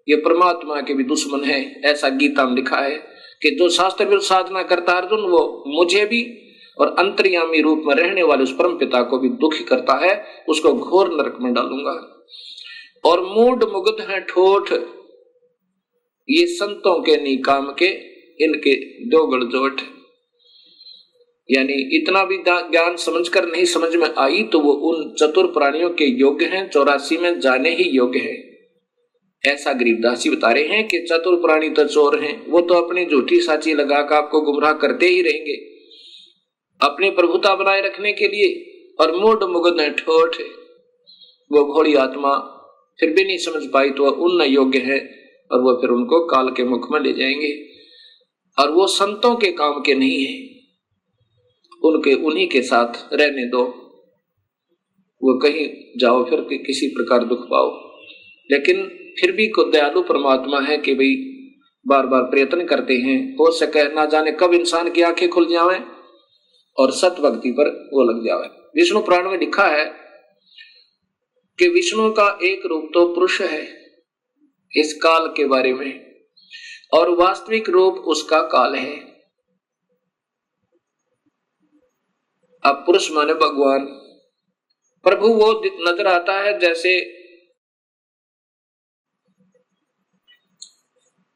ये परमात्मा के भी दुश्मन है। ऐसा गीता में लिखा है कि जो शास्त्र विरुद्ध साधना करता है अर्जुन, वो मुझे भी और अंतर्यामी रूप में रहने वाले उस परम पिता को भी दुखी करता है, उसको घोर नरक में डालूंगा। और मूड मुग्ध है ठोठ, ये संतों के निकाम के इनके दो गड़जोट। यानी इतना भी ज्ञान समझकर नहीं समझ में आई तो वो उन चतुर प्राणियों के योग्य हैं, 84 में जाने ही योग्य है। ऐसा गरीबदास जी बता रहे हैं कि चतुर प्राणी तो चोर हैं, वो तो अपनी झूठी साची लगाकर आपको गुमराह करते ही रहेंगे अपनी प्रभुता बनाए रखने के लिए। और मूड मुग्ध है ठोठ, वो भोली आत्मा फिर भी नहीं समझ पाई तो वह उन योग्य है और वो फिर उनको काल के मुख में ले जाएंगे। और वो संतों के काम के नहीं है, उनके उन्हीं के साथ रहने दो, वो कहीं जाओ फिर किसी प्रकार दुख पाओ। लेकिन फिर भी को दयालु परमात्मा है कि भाई बार बार प्रयत्न करते हैं, हो सके ना जाने कब इंसान की आंखें खुल जाएं और सत भक्ति पर वो लग जावे। विष्णु पुराण में लिखा है कि विष्णु का एक रूप तो पुरुष है इस काल के बारे में, और वास्तविक रूप उसका काल है। अब पुरुष माने भगवान, प्रभु वो नजर आता है जैसे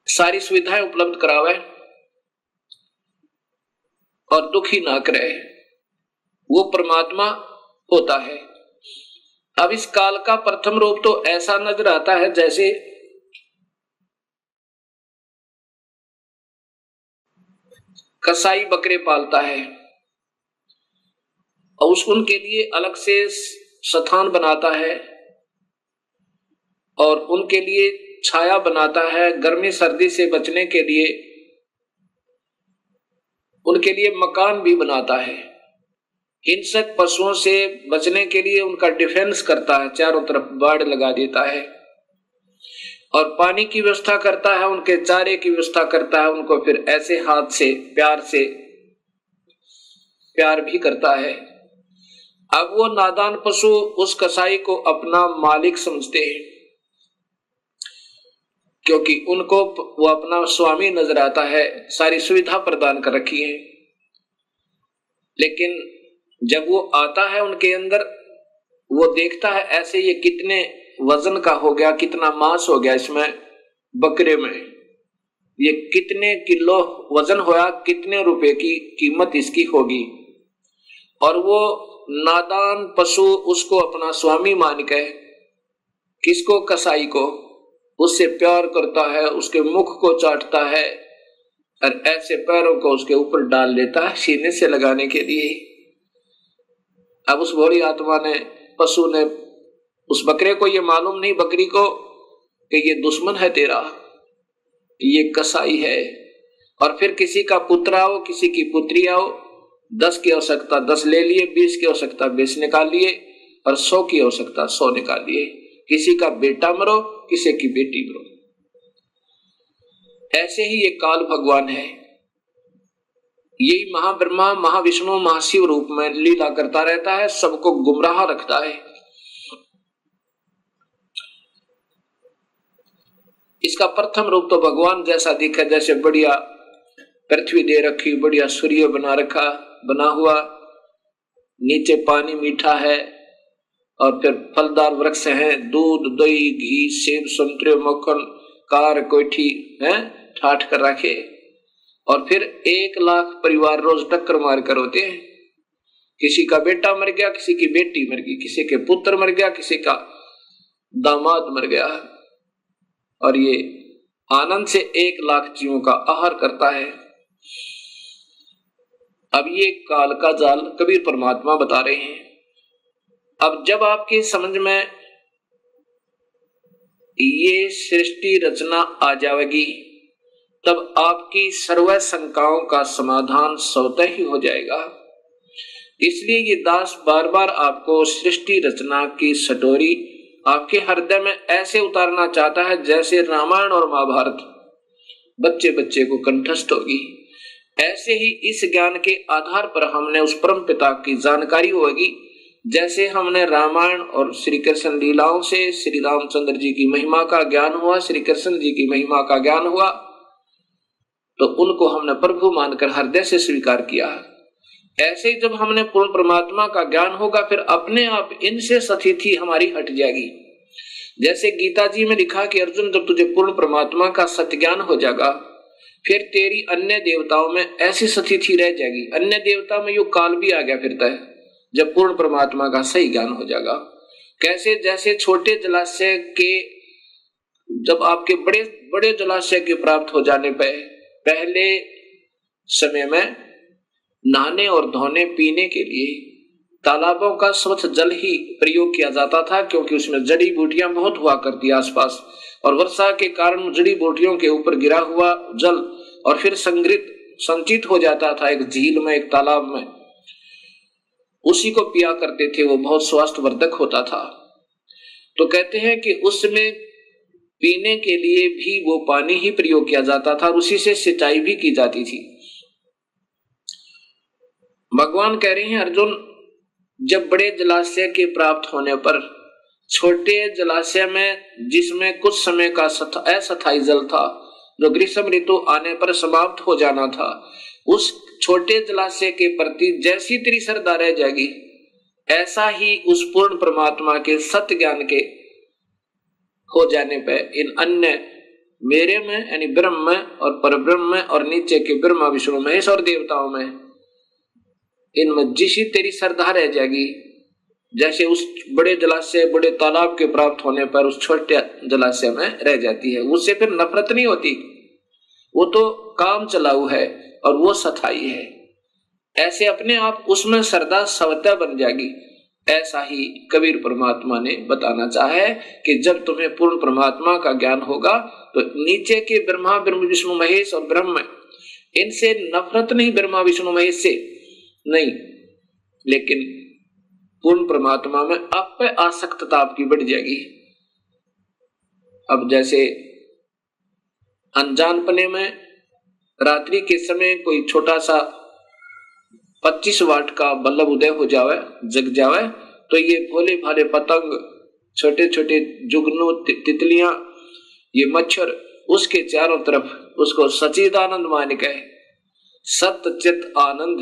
सारी सुविधाएं उपलब्ध करावे और दुखी ना करे, वो परमात्मा होता है। अब इस काल का प्रथम रूप तो ऐसा नजर आता है जैसे कसाई बकरे पालता है और उनके लिए अलग से स्थान बनाता है और उनके लिए छाया बनाता है, गर्मी सर्दी से बचने के लिए उनके लिए मकान भी बनाता है, हिंसक पशुओं से बचने के लिए उनका डिफेंस करता है, चारों तरफ बाड़ लगा देता है, और पानी की व्यवस्था करता है, उनके चारे की व्यवस्था करता है, उनको फिर ऐसे हाथ से प्यार भी करता है। अब वो नादान पशु उस कसाई को अपना मालिक समझते हैं, क्योंकि उनको वो अपना स्वामी नजर आता है, सारी सुविधा प्रदान कर रखी है। लेकिन जब वो आता है उनके अंदर, वो देखता है ऐसे ये कितने वजन का हो गया, कितना मांस हो गया इसमें, बकरे में ये कितने किलो वजन होया, कितने रुपए की कीमत इसकी होगी, और वो नादान पशु उसको अपना स्वामी मान के, किसको, कसाई को, उससे प्यार करता है, उसके मुख को चाटता है और ऐसे पैरों को उसके ऊपर डाल लेता है सीने से लगाने के लिए। अब उस भोली आत्मा ने, पशु ने, उस बकरे को ये मालूम नहीं, बकरी को, कि ये दुश्मन है तेरा, ये कसाई है। और फिर किसी का पुत्र आओ, किसी की पुत्री आओ, 10 की आवश्यकता 10 ले लिए, 20 की आवश्यकता 20 निकाल लिए, और 100 की आवश्यकता 100 निकाल लिए। किसी का बेटा मरो, किसी की बेटी मरो। ऐसे ही ये काल भगवान है, यही महाब्रह्मा, महाविष्णु, महाशिव रूप में लीला करता रहता है, सबको गुमराह रखता है। इसका प्रथम रूप तो भगवान जैसा दिखा, जैसे बढ़िया पृथ्वी दे रखी, बढ़िया सूर्य बना हुआ, नीचे पानी मीठा है, और फिर फलदार वृक्ष हैं, दूध, दही, घी, सेब, संतरे, मक्खन, कार, कोठी है ठाठ कर रखे, और फिर 1 लाख परिवार रोज टक्कर मार कर होते हैं। किसी का बेटा मर गया, किसी की बेटी मर गई, किसी के पुत्र मर गया, किसी का दामाद मर गया, और ये आनंद से 1 लाख जीवों का आहार करता है। अब ये काल का जाल कबीर परमात्मा बता रहे हैं। अब जब आपकी समझ में ये सृष्टि रचना आ जाएगी, तब आपकी सर्व शंकाओं का समाधान स्वतः ही हो जाएगा। इसलिए ये दास बार बार आपको सृष्टि रचना की सटोरी आपके हृदय में ऐसे उतारना चाहता है जैसे रामायण और महाभारत बच्चे बच्चे को कंठस्थ होगी। ऐसे ही इस ज्ञान के आधार पर हमने उस परम पिता की जानकारी होगी, जैसे हमने रामायण और श्री कृष्ण लीलाओं से श्री रामचंद्र जी की महिमा का ज्ञान हुआ, श्री कृष्ण जी की महिमा का ज्ञान हुआ, तो उनको हमने प्रभु मानकर हृदय से स्वीकार किया। ऐसे ही जब हमने पूर्ण परमात्मा का ज्ञान होगा, फिर अपने आप इनसे स्थिति हमारी हट जाएगी। जैसे गीता जी में लिखा कि अर्जुन, जब तुझे पूर्ण परमात्मा का सत्य ज्ञान हो जाएगा, फिर तेरी अन्य देवताओं में ऐसी स्थिति रह जाएगी। अन्य देवता में यो काल भी आ गया फिरता है जब पूर्ण परमात्मा का सही ज्ञान हो जाएगा। कैसे, जैसे छोटे जलाशय के, जब आपके बड़े बड़े जलाशय के प्राप्त हो जाने पर पहले समय में नहाने और धोने पीने के लिए तालाबों का स्वच्छ जल ही प्रयोग किया जाता था, क्योंकि उसमें जड़ी बूटियां बहुत हुआ करती आसपास, और वर्षा के कारण जड़ी बूटियों के ऊपर गिरा हुआ जल और फिर संचित हो जाता था एक झील में, एक तालाब में, उसी को पिया करते थे। वो बहुत स्वास्थ्यवर्धक होता था। तो कहते हैं कि उसमें पीने के लिए भी वो पानी ही प्रयोग किया जाता था और उसी से सिंचाई भी की जाती थी। भगवान कह रहे हैं अर्जुन, जब बड़े जलाशय के प्राप्त होने पर छोटे जलाशय में, जिसमें कुछ समय का अस्थायी जल था, जो ग्रीष्म ऋतु आने पर समाप्त हो जाना था, उस छोटे जलाशय के प्रति जैसी तेरी श्रद्धा रह जाएगी, ऐसा ही उस पूर्ण परमात्मा के सत्य ज्ञान के हो जाने पर इन अन्य मेरे में यानी ब्रह्म में और परब्रह्म में और नीचे के ब्रह्मा विष्णु महेश और देवताओं में, इनमें जिसी तेरी श्रद्धा रह जाएगी, जैसे उस बड़े जलाशय बड़े तालाब के प्राप्त होने पर उस छोटे जलाशय में रह जाती है, उससे फिर नफरत नहीं होती, वो तो काम चलाऊ है और वो सथाई है। ऐसे अपने आप उसमें श्रद्धा स्वतः बन जाएगी। ऐसा ही कबीर परमात्मा ने बताना चाहा है कि जब तुम्हें पूर्ण परमात्मा का ज्ञान होगा तो नीचे के ब्रह्मा विष्णु महेश और ब्रह्म, इनसे नफरत नहीं, ब्रह्मा विष्णु महेश से नहीं, लेकिन पूर्ण परमात्मा में आप पे आसक्तता आपकी बढ़ जाएगी। अब जैसे अनजानपने में रात्रि के समय कोई छोटा सा 25 वाट का बल्ब उदय हो जावे, जग जावे, तो ये भोले भाले पतंग, छोटे छोटे जुगनू, तितलियां, ये मच्छर उसके चारों तरफ उसको सच्चिदानंद मान के, सत्य चित आनंद,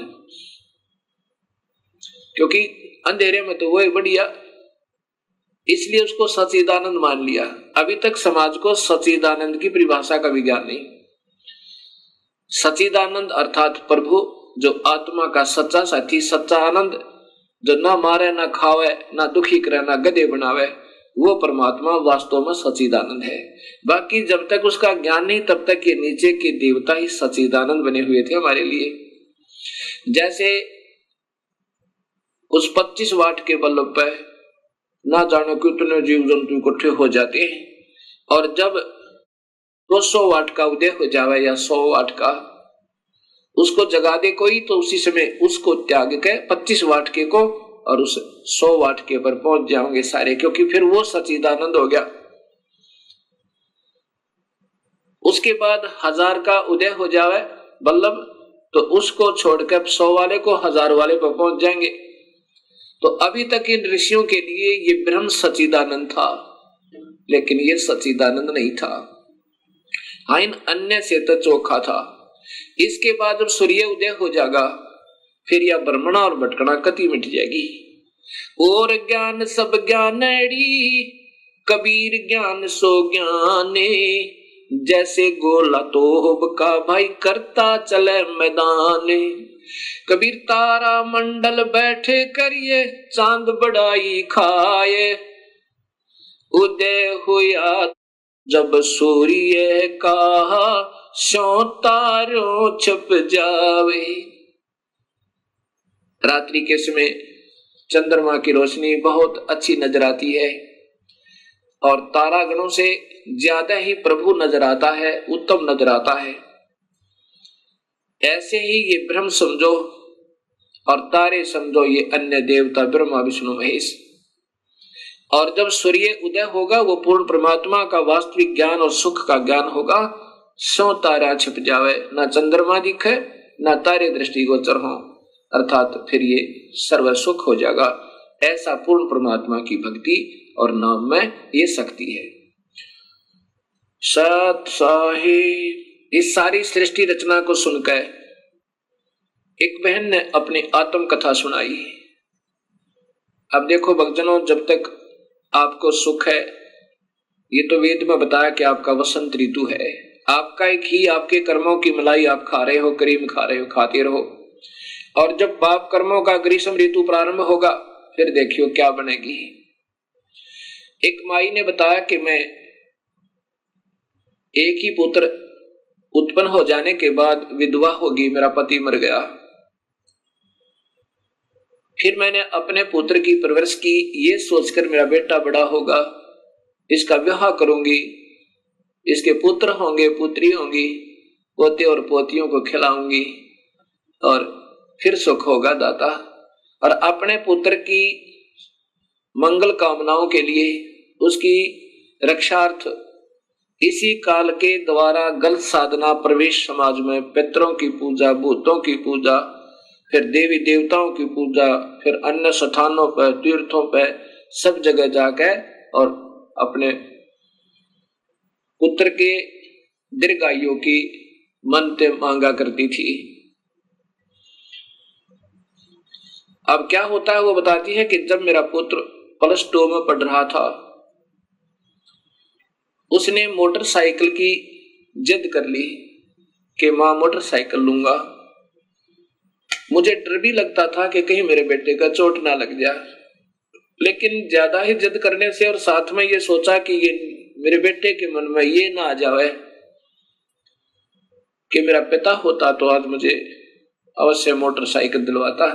क्योंकि अंधेरे में तो वही बढ़िया, इसलिए उसको सच्चिदानंद मान लिया। अभी तक समाज को सच्चिदानंद की परिभाषा का भी ज्ञान नहीं। सच्चिदानंद अर्थात प्रभु, जो आत्मा का सच्चा साथी, सच्चा आनंद, जो ना मारे ना खावे ना दुखी करे ना गधे बनावे, वो परमात्मा वास्तव में सच्चिदानंद है। बाकी जब तक उसका ज्ञान नहीं तब तक ये नीचे के देवता ही सच्चिदानंद बने हुए थे हमारे लिए। जैसे उस 25 वाट के बल्ब पे ना जाने कितने जीव जंतु इकट्ठे हो जाते हैं, और जब 200 वाट का उदय हो जावे या 100 वाट का, उसको जगा दे कोई तो उसी समय उसको त्याग के 25 वाट के को और उस 100 वाट के पर पहुंच जाओगे सारे, क्योंकि फिर वो सच्चिदानंद हो गया। उसके बाद 1000 का उदय हो जावे बल्लभ, तो उसको छोड़कर 100 वाले को 1000 वाले पर पहुंच जाएंगे। तो अभी तक इन ऋषियों के लिए ये ब्रह्म सच्चिदानंद था, लेकिन ये सच्चिदानंद नहीं था। हाँ, इन अन्य से तो चोखा था। इसके बाद जब सूर्य उदय हो जाएगा, फिर यह भ्रमणा और भटकना कति मिट जाएगी। और ज्ञान सब ज्ञानड़ी, कबीर ज्ञान सो ज्ञाने, जैसे गोला तोब का भाई करता चले मैदाने। कबीर तारा मंडल बैठे करिए, चांद बड़ाई खाए, उदय हुआ जब सूर्य का, सो तारों छप जावे। रात्रि के समय चंद्रमा की रोशनी बहुत अच्छी नजर आती है और तारागणों से ज्यादा ही प्रभु नजर आता है, उत्तम नजर आता है। ऐसे ही ये ब्रह्म समझो और तारे समझो, ये अन्य देवता ब्रह्मा विष्णु महेश। और जब सूर्य उदय होगा वो पूर्ण परमात्मा का वास्तविक ज्ञान और सुख का ज्ञान होगा। 100 तारा छिप जावे, ना चंद्रमा दिखे ना तारे दृष्टिगोचर हो, अर्थात फिर ये सर्व सुख हो जाएगा। ऐसा पूर्ण परमात्मा की भक्ति और नाम में ये शक्ति है। सत साहिब, इस सारी सृष्टि रचना को सुनकर एक बहन ने अपनी आत्म कथा सुनाई। अब देखो भक्तजनों, जब तक आपको सुख है, ये तो वेद में बताया कि आपका वसंत ऋतु है, आपका एक ही आपके कर्मों की मलाई आप खा रहे हो, करीम खा रहे हो, खाते रहो। और जब पाप कर्मों का ग्रीष्म ऋतु प्रारंभ होगा, फिर देखियो क्या बनेगी। एक माई ने बताया कि मैं एक ही पुत्र उत्पन्न हो जाने के बाद विधवा होगी, मेरा पति मर गया। फिर मैंने अपने पुत्र की परवरिश की, ये सोचकर मेरा बेटा बड़ा होगा, इसका विवाह करूंगी, इसके पुत्र होंगे, पुत्री होंगी, पोते और पोतियों को खिलाऊंगी और फिर सुख होगा दाता। और अपने पुत्र की मंगल कामनाओं के लिए, उसकी रक्षार्थ इसी काल के द्वारा गलत साधना, प्रवेश समाज में पितरों की पूजा, भूतों की पूजा, फिर देवी देवताओं की पूजा, फिर अन्य स्थानों पर, तीर्थों पर, सब जगह जाकर और अपने पुत्र के दीर्घायु की मन्नतें मांगा करती थी। अब क्या होता है वो बताती है कि जब मेरा पुत्र +2 में पढ़ रहा था, उसने मोटरसाइकिल की जिद कर ली कि मां मोटरसाइकिल लूंगा। मुझे डर भी लगता था कि कहीं मेरे बेटे का चोट ना लग जाए, लेकिन ज्यादा ही जिद करने से और साथ में ये सोचा कि ये मेरे बेटे के मन में ये ना आ जाए कि मेरा पिता होता तो आज मुझे अवश्य मोटरसाइकिल दिलवाता।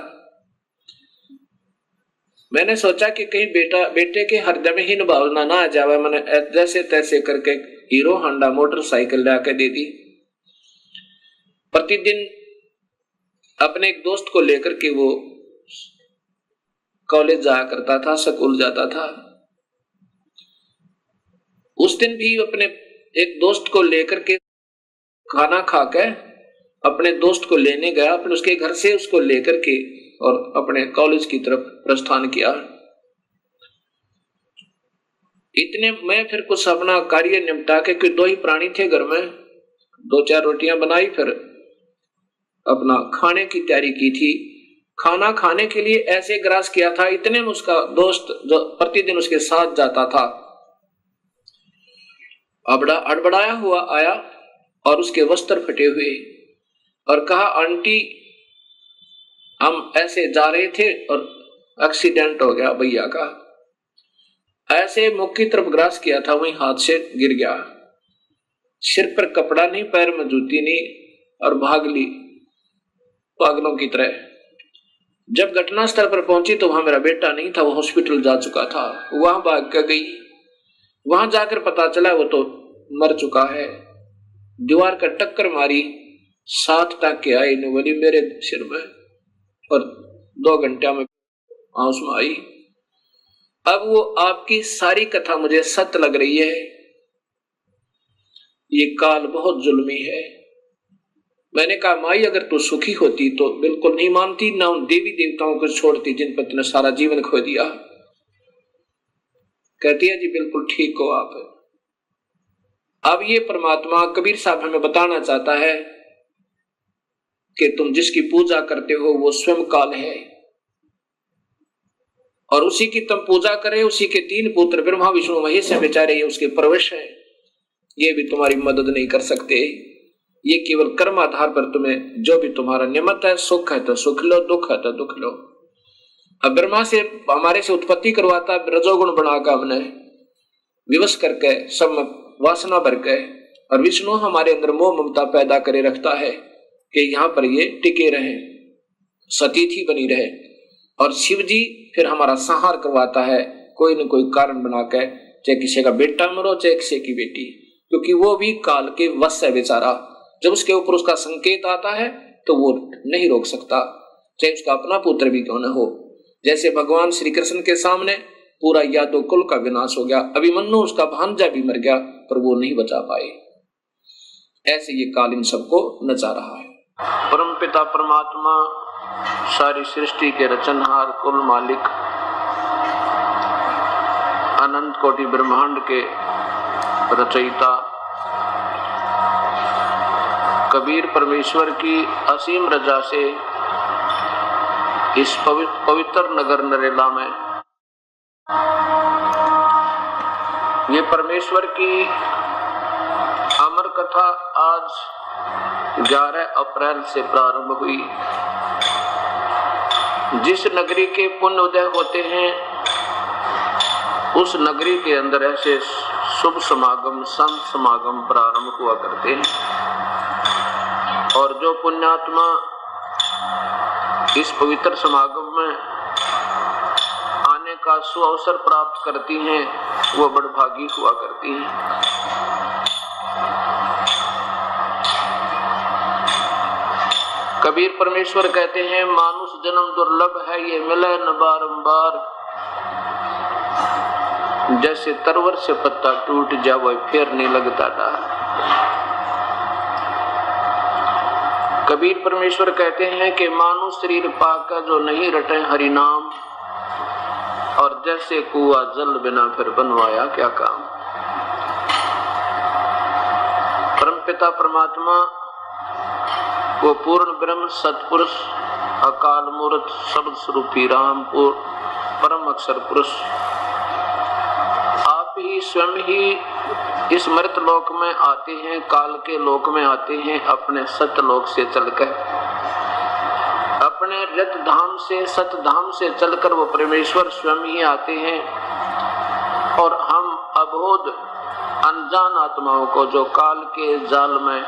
मैंने सोचा कि कहीं बेटे के हृदय में हीन भावना ना आ जाए। मैंने जैसे तैसे करके हीरो होंडा मोटरसाइकिल लाके दे दी। प्रतिदिन अपने एक दोस्त को लेकर के वो कॉलेज जाया करता था, स्कूल जाता था। उस दिन भी अपने एक दोस्त को लेकर के खाना खाकर अपने दोस्त को लेने गया, अपने उसके घर से उसको लेकर के और अपने कॉलेज की तरफ प्रस्थान किया। इतने में फिर कुछ अपना कार्य निपटा के, कि 2 ही प्राणी थे घर में, 2-4 रोटियां बनाई, फिर अपना खाने की तैयारी की थी। खाना खाने के लिए ऐसे ग्रास किया था, इतने में उसका दोस्त जो प्रतिदिन उसके साथ जाता था अड़बड़ाया हुआ आया और उसके वस्त्र फटे हुए और कहा, आंटी हम ऐसे जा रहे थे और एक्सीडेंट हो गया भैया का। ऐसे मुख की तरफ ग्रास किया था, वहीं हाथ से गिर गया। सिर पर कपड़ा नहीं, पैर में जूती नहीं, और भाग ली पागलों की तरह। जब घटना स्थल पर पहुंची तो वहां मेरा बेटा नहीं था, वो हॉस्पिटल जा चुका था। वहां भाग कर गई, वहां जाकर पता चला वो तो मर चुका है। दीवार का टक्कर मारी, 7 टाँके आए बोली मेरे सिर में, और 2 घंटे में आंसू में आई। अब वो आपकी सारी कथा मुझे सत्य लग रही है। ये काल बहुत जुल्मी है। मैंने कहा, माई अगर तू सुखी होती तो बिल्कुल नहीं मानती, ना उन देवी देवताओं को छोड़ती जिन पर तूने सारा जीवन खो दिया। कहती है, जी बिल्कुल ठीक हो आप। अब ये परमात्मा कबीर साहब हमें बताना चाहता है कि तुम जिसकी पूजा करते हो वो स्वयं काल है, और उसी की तुम पूजा करे। उसी के 3 पुत्र ब्रह्मा विष्णु महेश है बेचारे, ये उसके प्रवेश है। ये भी तुम्हारी मदद नहीं कर सकते। ये केवल कर्म आधार पर तुम्हें जो भी तुम्हारा नियमित है, सुख है तो सुख लो, दुख है तो दुख लो। अब ब्रह्मा से हमारे से उत्पत्ति करवाता, रजोगुण बनाकर हमने विवश करके सब में वासना भर के, और विष्णु हमारे अंदर मोह ममता पैदा करे रखता है कि यहाँ पर ये टिके रहे, सतीथी बनी रहे। और शिव जी फिर हमारा संहार करवाता है कोई न कोई कारण बनाकर, चाहे किसी का बेटा मरो, चाहे किसी की बेटी, क्योंकि वो भी काल के वश है बेचारा। जब उसके ऊपर उसका संकेत आता है तो वो नहीं रोक सकता, चाहे उसका अपना पुत्र भी क्यों न हो। जैसे भगवान श्री कृष्ण के सामने पूरा यादव कुल का विनाश हो गया, अभिमन्यु उसका भांजा भी मर गया, पर वो नहीं बचा पाए। ऐसे ये काल इन सबको नचा रहा है। परम पिता परमात्मा सारी सृष्टि के रचनहार, कुल मालिक, अनंत कोटि ब्रह्मांड के रचयिता कबीर परमेश्वर की असीम रजा से इस पवित्र नगर नरेला में ये परमेश्वर की अमर कथा आज 11 अप्रैल से प्रारंभ हुई। जिस नगरी के पुण्य उदय होते हैं उस नगरी के अंदर ऐसे शुभ समागम, संत समागम प्रारंभ हुआ करते हैं। और जो पुण्यात्मा इस पवित्र समागम में आने का सुअवसर प्राप्त करती हैं वो बड़भागी हुआ करती हैं। कबीर परमेश्वर कहते हैं, मानुष जन्म दुर्लभ है, ये मिले न बारंबार। जैसे तरवर से पत्ता टूट जाए वो फिर नहीं लगता डार। कबीर परमेश्वर कहते हैं कि मानो शरीर पाकर जो नहीं रटे हरि नाम, और जैसे कुआ जल बिना फिर बनवाया क्या काम। परमपिता परमात्मा वो पूर्ण ब्रह्म सतपुरुष अकाल मूर्त शब्द स्वरूपी राम परम अक्षर पुरुष आप ही स्वयं ही इस मृत लोक में आते हैं, काल के लोक में आते हैं, अपने सत्य लोक से चलकर, अपने रत धाम से सत धाम से चलकर वो परमेश्वर स्वयं ही आते हैं। और हम अबोध अनजान आत्माओं को जो काल के जाल में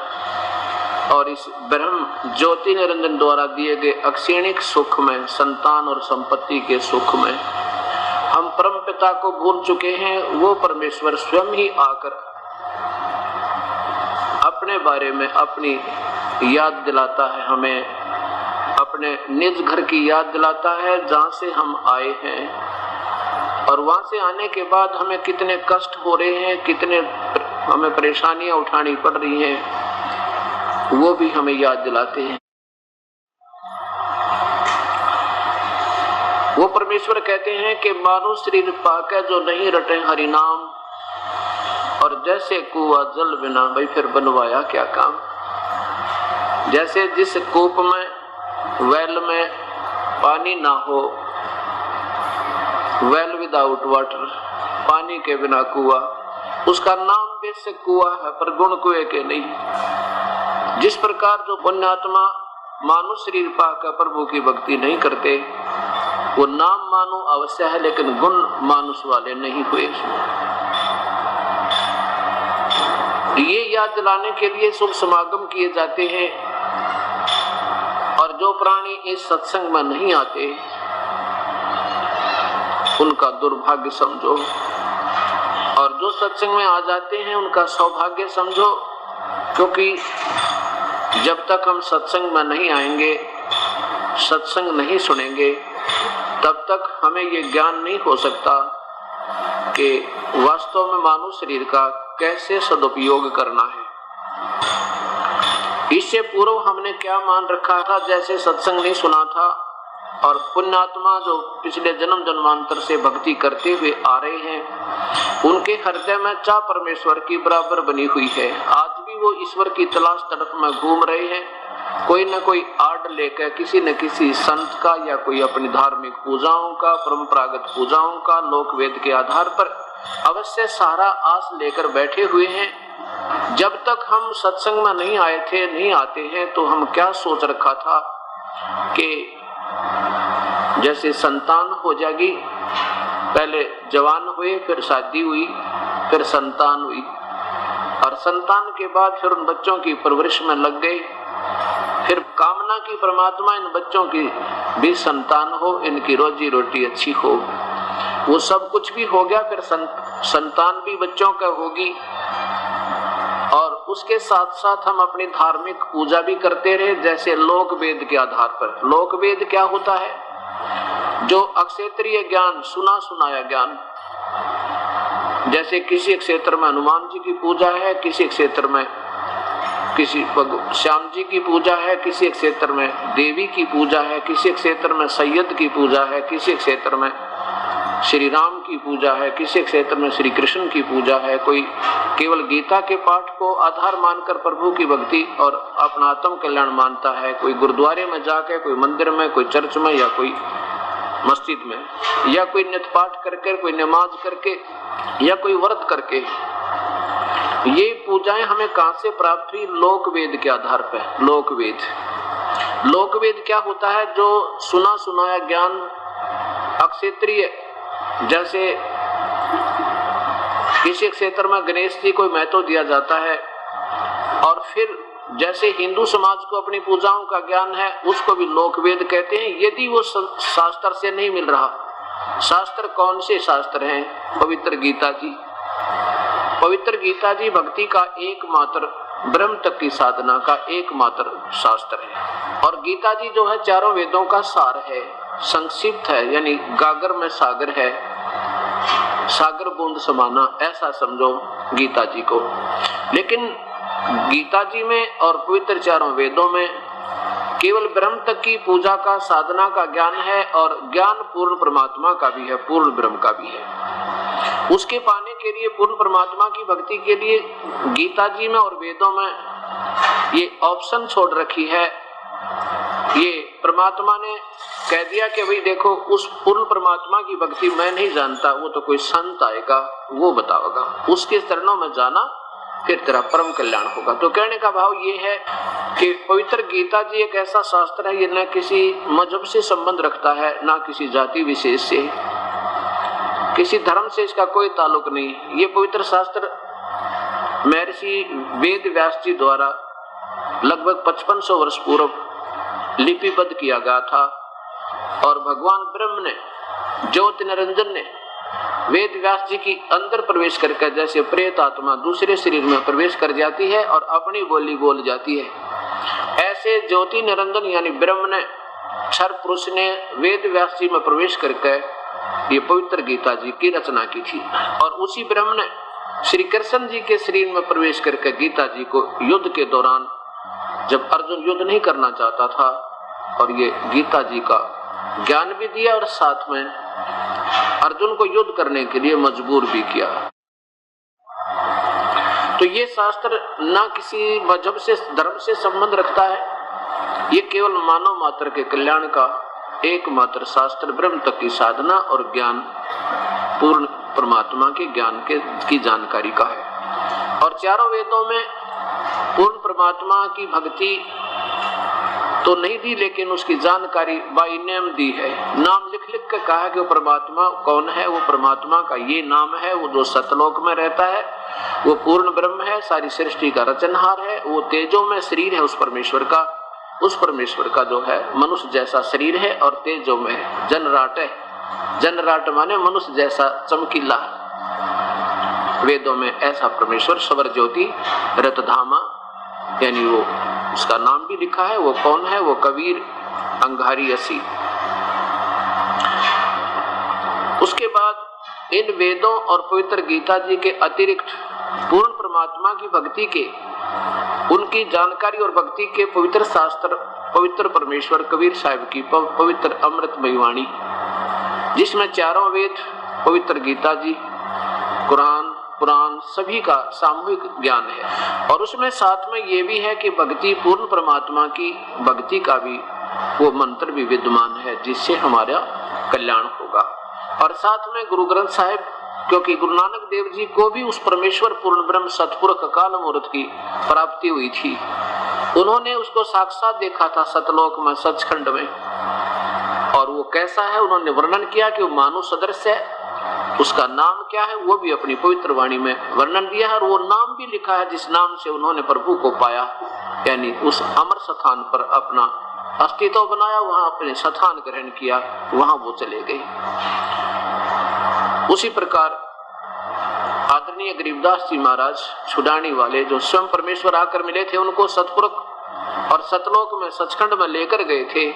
और इस ब्रह्म ज्योति निरंजन द्वारा दिए गए अक्षीणिक सुख में, संतान और संपत्ति के सुख में हम परम पिता को भूल चुके हैं, वो परमेश्वर स्वयं ही आकर अपने बारे में अपनी याद दिलाता है, हमें अपने निज घर की याद दिलाता है जहाँ से हम आए हैं, और वहां से आने के बाद हमें कितने कष्ट हो रहे हैं, कितने हमें परेशानियां उठानी पड़ रही हैं, वो भी हमें याद दिलाते हैं। वो परमेश्वर कहते हैं कि मानो शरीर पाकर जो नहीं रटे हरि नाम, और जैसे कुआ जल बिना भाई फिर बनवाया क्या काम। जैसे जिस कूप में वेल में पानी ना हो, वेल विदाउट वाटर, पानी के बिना कुआ, उसका नाम बेशक कुआ है पर गुण कुएं के नहीं। जिस प्रकार जो पुण्यात्मा मानो शरीर पाकर प्रभु की भक्ति नहीं करते, वो नाम मानो अवश्य है लेकिन गुण मानुष वाले नहीं हुए। ये याद दिलाने के लिए शुभ समागम किए जाते हैं, और जो प्राणी इस सत्संग में नहीं आते उनका दुर्भाग्य समझो, और जो सत्संग में आ जाते हैं उनका सौभाग्य समझो। क्योंकि जब तक हम सत्संग में नहीं आएंगे, सत्संग नहीं सुनेंगे, तब तक हमें ये ज्ञान नहीं हो सकता कि वास्तव में मानव शरीर का कैसे सदुपयोग करना है। इससे पूर्व हमने क्या मान रखा था, जैसे सत्संग नहीं सुना था, और पुण्यात्मा जो पिछले जन्म जन्मांतर से भक्ति करते हुए आ रहे हैं, उनके हृदय में चाह परमेश्वर की बराबर बनी हुई है। आज भी वो ईश्वर की तलाश तड़प में घूम रहे हैं, कोई न कोई आड़ लेकर किसी न किसी संत का या कोई अपनी धार्मिक पूजाओं का, परंपरागत पूजाओं का, लोक वेद के आधार पर अवश्य सहारा आस लेकर बैठे हुए हैं। जब तक हम सत्संग में नहीं आए थे, नहीं आते हैं, तो हम क्या सोच रखा था कि जैसे संतान हो जाएगी, पहले जवान हुए, फिर शादी हुई, फिर संतान हुई, और संतान के बाद फिर उन बच्चों की परवरिश में लग गए, फिर कामना की परमात्मा इन बच्चों की भी संतान हो, इनकी रोजी रोटी अच्छी हो, वो सब कुछ भी हो गया, फिर संतान भी बच्चों का होगी, और उसके साथ साथ हम अपनी धार्मिक पूजा भी करते रहे, जैसे लोक वेद के आधार पर। लोक वेद क्या होता है? जो अक्षेत्रीय ज्ञान, सुना सुनाया ज्ञान। जैसे किसी क्षेत्र में हनुमान जी की पूजा है, किसी क्षेत्र में किसी श्याम जी की पूजा है, किसी क्षेत्र में देवी की पूजा है, किसी क्षेत्र में सैयद की पूजा है, किसी क्षेत्र में श्री राम की पूजा है, किसी क्षेत्र में श्री कृष्ण की पूजा है। कोई केवल गीता के पाठ को आधार मानकर प्रभु की भक्ति और अपना आत्म कल्याण मानता है, कोई गुरुद्वारे में जाकर, कोई मंदिर में, कोई चर्च में, या कोई मस्जिद में, या कोई नित्य पाठ करके, कोई नमाज करके, या कोई व्रत करके। ये पूजाएं हमें कहां से प्राप्त हुई? लोक वेद के आधार पर। लोक वेद, लोक वेद क्या होता है? जो सुना सुनाया ज्ञान अक्षेत्रीय, जैसे किसी क्षेत्र में गणेश जी को महत्व दिया जाता है, और फिर जैसे हिंदू समाज को अपनी पूजाओं का ज्ञान है, उसको भी लोक वेद कहते हैं। यदि वो शास्त्र से नहीं मिल रहा, शास्त्र कौन से शास्त्र हैं? पवित्र गीता जी। पवित्र गीता जी भक्ति का एकमात्र, ब्रह्म तक की साधना का एकमात्र शास्त्र है, और गीता जी जो है चारों वेदों का सार है, संक्षिप्त है, यानी गागर में सागर है, सागर बूंद समाना, ऐसा समझो गीता जी को। लेकिन गीता जी में और पवित्र चारों वेदों में केवल ब्रह्म तक की पूजा का, साधना का ज्ञान है और ज्ञान पूर्ण परमात्मा का भी है, पूर्ण ब्रह्म का भी है। उसके पाने के लिए, पूर्ण परमात्मा की भक्ति के लिए गीता जी में और वेदों में ये ऑप्शन छोड़ रखी है। ये परमात्मा ने कह दिया कि भाई देखो, उस पूर्ण परमात्मा की भक्ति मैं नहीं जानता, वो तो कोई संत आएगा वो बताओगा, उसके चरणों में जाना, फिर तेरा परम कल्याण होगा। तो कहने का भाव ये है कि पवित्र गीता जी एक ऐसा शास्त्र है, ये न किसी मजहब से संबंध रखता है, ना किसी जाति विशेष से, किसी धर्म से इसका कोई ताल्लुक नहीं। ये पवित्र शास्त्र महर्षि वेद व्यास जी द्वारा लगभग 5500 वर्ष पूर्व लिपिबद्ध किया गया था और भगवान ब्रह्म ने, ज्योति निरंजन ने वेद व्यास जी की अंदर प्रवेश करके, जैसे प्रेत आत्मा दूसरे शरीर में प्रवेश कर जाती है और अपनी बोली बोल जाती है, ऐसे ज्योति निरंजन यानी ब्रह्म ने, क्षर पुरुष ने वेद व्यास जी में प्रवेश करके ये पवित्र गीता जी की रचना की थी। और उसी ब्रह्म ने श्री कृष्ण जी के शरीर में प्रवेश करके गीता जी को युद्ध के दौरान, जब अर्जुन युद्ध नहीं करना चाहता था, और ये गीता जी का ज्ञान भी दिया और साथ में अर्जुन को युद्ध करने के लिए मजबूर भी किया। तो ये शास्त्र ना किसी मजहब से, धर्म से संबंध रखता है, ये केवल मानव मात्र के कल्याण का एकमात्र शास्त्र, ब्रह्म तक की साधना और ज्ञान, पूर्ण परमात्मा के ज्ञान की जानकारी का है। और चारों वेदों में पूर्ण परमात्मा की भक्ति तो नहीं दी, लेकिन उसकी जानकारी बाय नेम दी है। नाम लिख लिख कर कहा कि वो परमात्मा कौन है, वो परमात्मा का ये नाम है, वो जो सतलोक में रहता है, वो पूर्ण ब्रह्म है, सारी सृष्टि का रचनहार है, वो तेजो में शरीर है उस परमेश्वर का, उस परमेश्वर का जो है मनुष्य जैसा शरीर है और तेजो में है, जनराट है। जनराट माने मनुष्य जैसा चमकीला। वेदों में ऐसा परमेश्वर स्वर ज्योति रतधामा, यानी वो उसका नाम भी लिखा है। वो कौन है? वो कबीर अंगारी असी। उसके बाद इन वेदों और पवित्र गीता जी के अतिरिक्त पूर्ण परमात्मा की भक्ति के, उनकी जानकारी और भक्ति के पवित्र शास्त्र, पवित्र परमेश्वर कबीर साहिब की पवित्र अमृतमयी वाणी, जिसमें चारों वेद, पवित्र गीता जी, कुरान, पुराण सभी का सामूहिक ज्ञान है। और उसमें साथ में ये भी है कि भक्ति, पूर्ण परमात्मा की भक्ति का भी वो मंत्र भी विद्यमान है, जिससे हमारा कल्याण होगा। और साथ में गुरु ग्रंथ साहिब, क्योंकि गुरु नानक देव जी को भी उस परमेश्वर पूर्ण ब्रह्म सतपुरुष अकाल मूर्त की प्राप्ति हुई थी। उन्होंने उसको साक्षात देखा था सतलोक में, सचखंड में। और वो कैसा है उन्होंने वर्णन किया कि वो मानव सदृश है। उसका नाम क्या है वो भी अपनी पवित्र वाणी में वर्णन दिया है। और वो नाम भी लिखा है जिस नाम से उन्होंने प्रभु को पाया, यानी उस अमर स्थान पर अपना अस्तित्व बनाया, वहां अपने स्थान ग्रहण किया, वहां वो चले गए। उसी प्रकार आदरणीय गरीबदास जी महाराज छुड़ानी वाले, जो स्वयं परमेश्वर आकर मिले थे, उनको सतपुरुष और सतलोक में, सचखंड में लेकर गए थे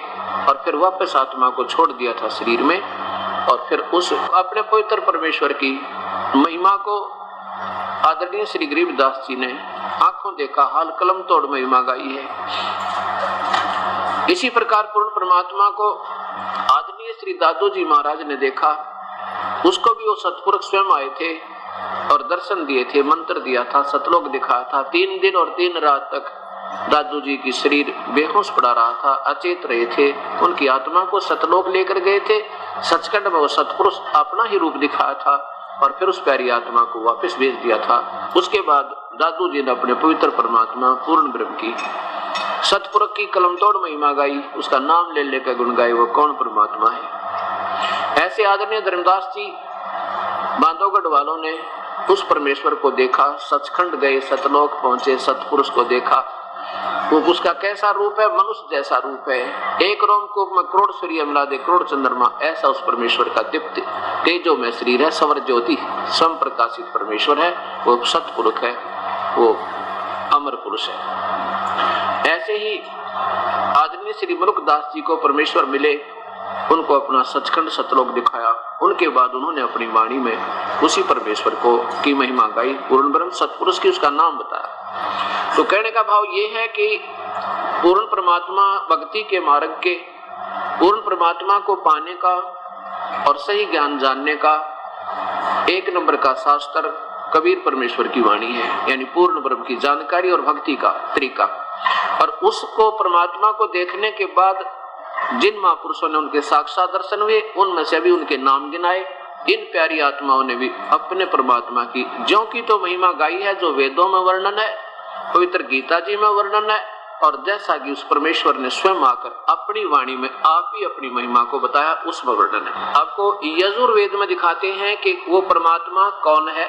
और फिर वापस आत्मा को छोड़ दिया था शरीर में। और फिर उस अपने पवित्र परमेश्वर की महिमा को आदरणीय श्री गरीबदास जी ने आंखों देखा, हाल कलम तोड़ महिमा गाई है। इसी प्रकार पूर्ण परमात्मा को आदरणीय श्री दादू जी महाराज ने देखा। उसको भी वो सतपुरुष स्वयं आए थे और दर्शन दिए थे, मंत्र दिया था, सतलोक दिखाया था। 3 दिन और 3 रात तक दादू जी की शरीर बेहोश पड़ा रहा था, अचेत रहे थे। उनकी आत्मा को सतलोक लेकर गए थे। सचखंड में वो सतपुरुष अपना ही रूप दिखाया था और फिर उस प्यारी आत्मा को वापस भेज दिया था। उसके बाद दादू जी ने अपने पवित्र परमात्मा पूर्ण ब्रह्म की, सतपुरुष की कलमतोड़ महिमा गाई, उसका नाम ले लेकर गुण गाए, वो कौन परमात्मा है। ऐसे आदरणीय धर्मदास जी बांधवगढ़ वालों ने उस परमेश्वर को देखा, सचखंड गए, सतलोक पहुंचे, सतपुरुष को देखा। वो उसका कैसा रूप है? मनुष्य जैसा रूप है। एक रोमकूप में करोड़ सूर्य मिला दे, करोड़ चंद्रमा, ऐसा उस परमेश्वर का दीप्त तेजो में शरीर है। सवर ज्योति स्वयं प्रकाशित परमेश्वर है, वो सतपुरुष है, वो अमर पुरुष है। ऐसे ही आदरणीय श्री मुल्कदास जी को परमेश्वर मिले, उनको अपना सचखंड सतलोक दिखाया। उनके बाद उन्होंने अपनी वाणी में उसी परमेश्वर को की महिमा गाई, पूर्ण ब्रह्म सतपुरुष की, उसका नाम बताया। तो कहने का भाव ये है कि पूर्ण परमात्मा भक्ति के मार्ग के पूर्ण परमात्मा को पाने का और सही ज्ञान जानने का एक नंबर का शास्त्र कबीर परमेश्वर की वाणी है, यानी पूर्ण ब्रह्म की जानकारी और भक्ति का तरीका। और उसको परमात्मा को देखने के बाद जिन महापुरुषों ने उनके साक्षात दर्शन हुए, उनमें से भी उनके नाम गिनाए। इन प्यारी आत्माओं ने भी अपने परमात्मा की ज्यों की तो महिमा गाई है, जो वेदों में वर्णन है, पवित्र गीता जी में वर्णन है, और जैसा कि उस परमेश्वर ने स्वयं आकर अपनी वाणी में आप ही अपनी महिमा को बताया, उसमें वर्णन है। आपको यजुर्वेद में दिखाते हैं कि वो परमात्मा कौन है,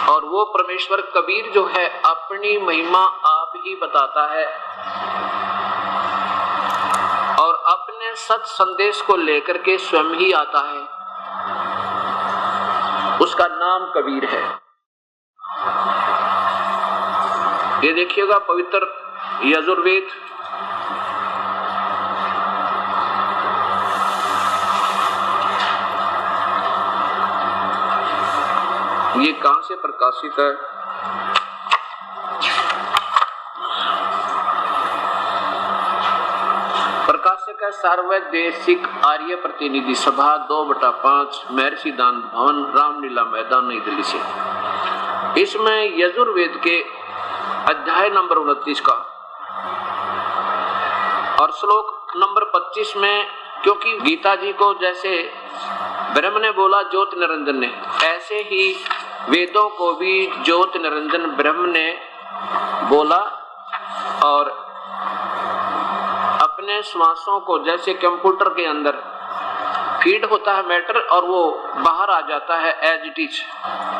और वो परमेश्वर कबीर जो है अपनी महिमा आप ही बताता है और अपने सत संदेश को लेकर के स्वयं ही आता है। उसका नाम कबीर है। ये देखिएगा पवित्र यजुर्वेद ये कहां से प्रकाशित है? प्रकाशक है सार्वदेशिक आर्य प्रतिनिधि सभा 2/5 महर्षि दान भवन रामलीला मैदान नई दिल्ली से। इसमें यजुर्वेद के अध्याय नंबर 29 का और श्लोक नंबर 25 में, क्योंकि गीता जी को जैसे ब्रह्म ने बोला ज्योत निरंजन ने, ऐसे ही वेदों को भी ज्योत निरंजन ब्रह्म ने बोला। और अपने श्वासों को जैसे कंप्यूटर के अंदर फीड होता है मैटर और वो बाहर आ जाता है एज इट इज,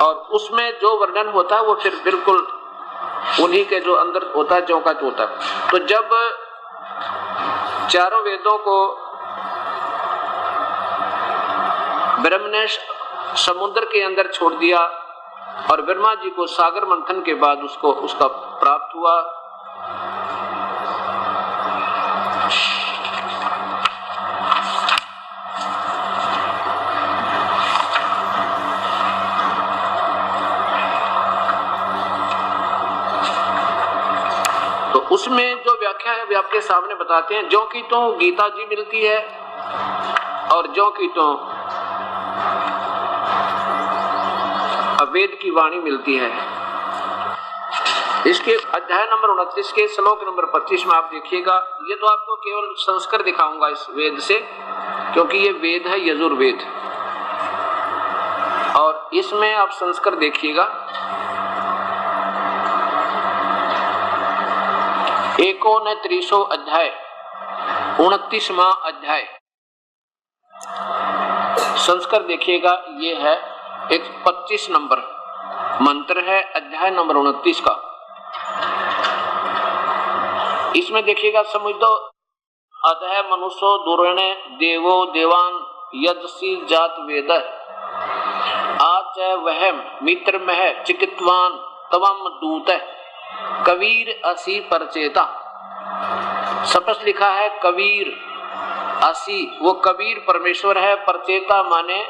और उसमें जो वर्णन होता है वो फिर बिल्कुल उन्हीं के जो अंदर होता है ज्यों का त्यों होता है। तो जब चारों वेदों को ब्रह्म ने समुद्र के अंदर छोड़ दिया और ब्रह्मा जी को सागर मंथन के बाद उसको उसका प्राप्त हुआ, तो उसमें जो व्याख्या है वे आपके सामने बताते हैं। ज्यों की तो गीता जी मिलती है और ज्यों की तो वेद की वाणी मिलती है। इसके अध्याय नंबर 29 के श्लोक नंबर 25 में आप देखिएगा। ये तो आपको केवल संस्कार दिखाऊंगा इस वेद से, क्योंकि ये वेद है यजुर्वेद, और इसमें आप संस्कार देखिएगा। एकोन 30 अध्याय 29वां अध्याय संस्कार देखिएगा। ये है 125 नंबर मंत्र है, अध्याय नंबर 29 का। इसमें देखिएगा, समझ दो, अतः मनुष्यो दुर्णे देवो देवान यजसी जात वेद आच वहम मित्र मह चिकित्वान तवम दूत कबीर असी परचेता। स्पष्ट लिखा है कबीर असी, वो कबीर परमेश्वर है। परचेता माने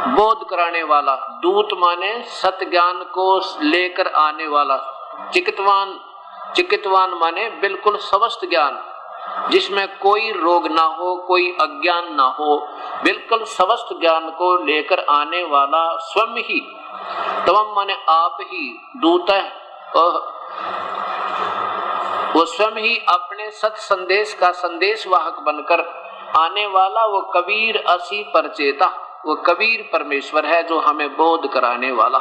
बोध कराने वाला, दूत माने सत्य ज्ञान को लेकर आने वाला, चिकित्वान, चिकित्वान माने बिल्कुल स्वस्थ ज्ञान जिसमें कोई रोग ना हो, कोई अज्ञान ना हो, बिल्कुल स्वस्थ ज्ञान को लेकर आने वाला स्वयं ही। तवम माने आप ही, दूत है वो स्वयं ही अपने सत संदेश का संदेश वाहक बनकर आने वाला, वो कबीर असी परचेता, वो कबीर परमेश्वर है जो हमें बोध कराने वाला।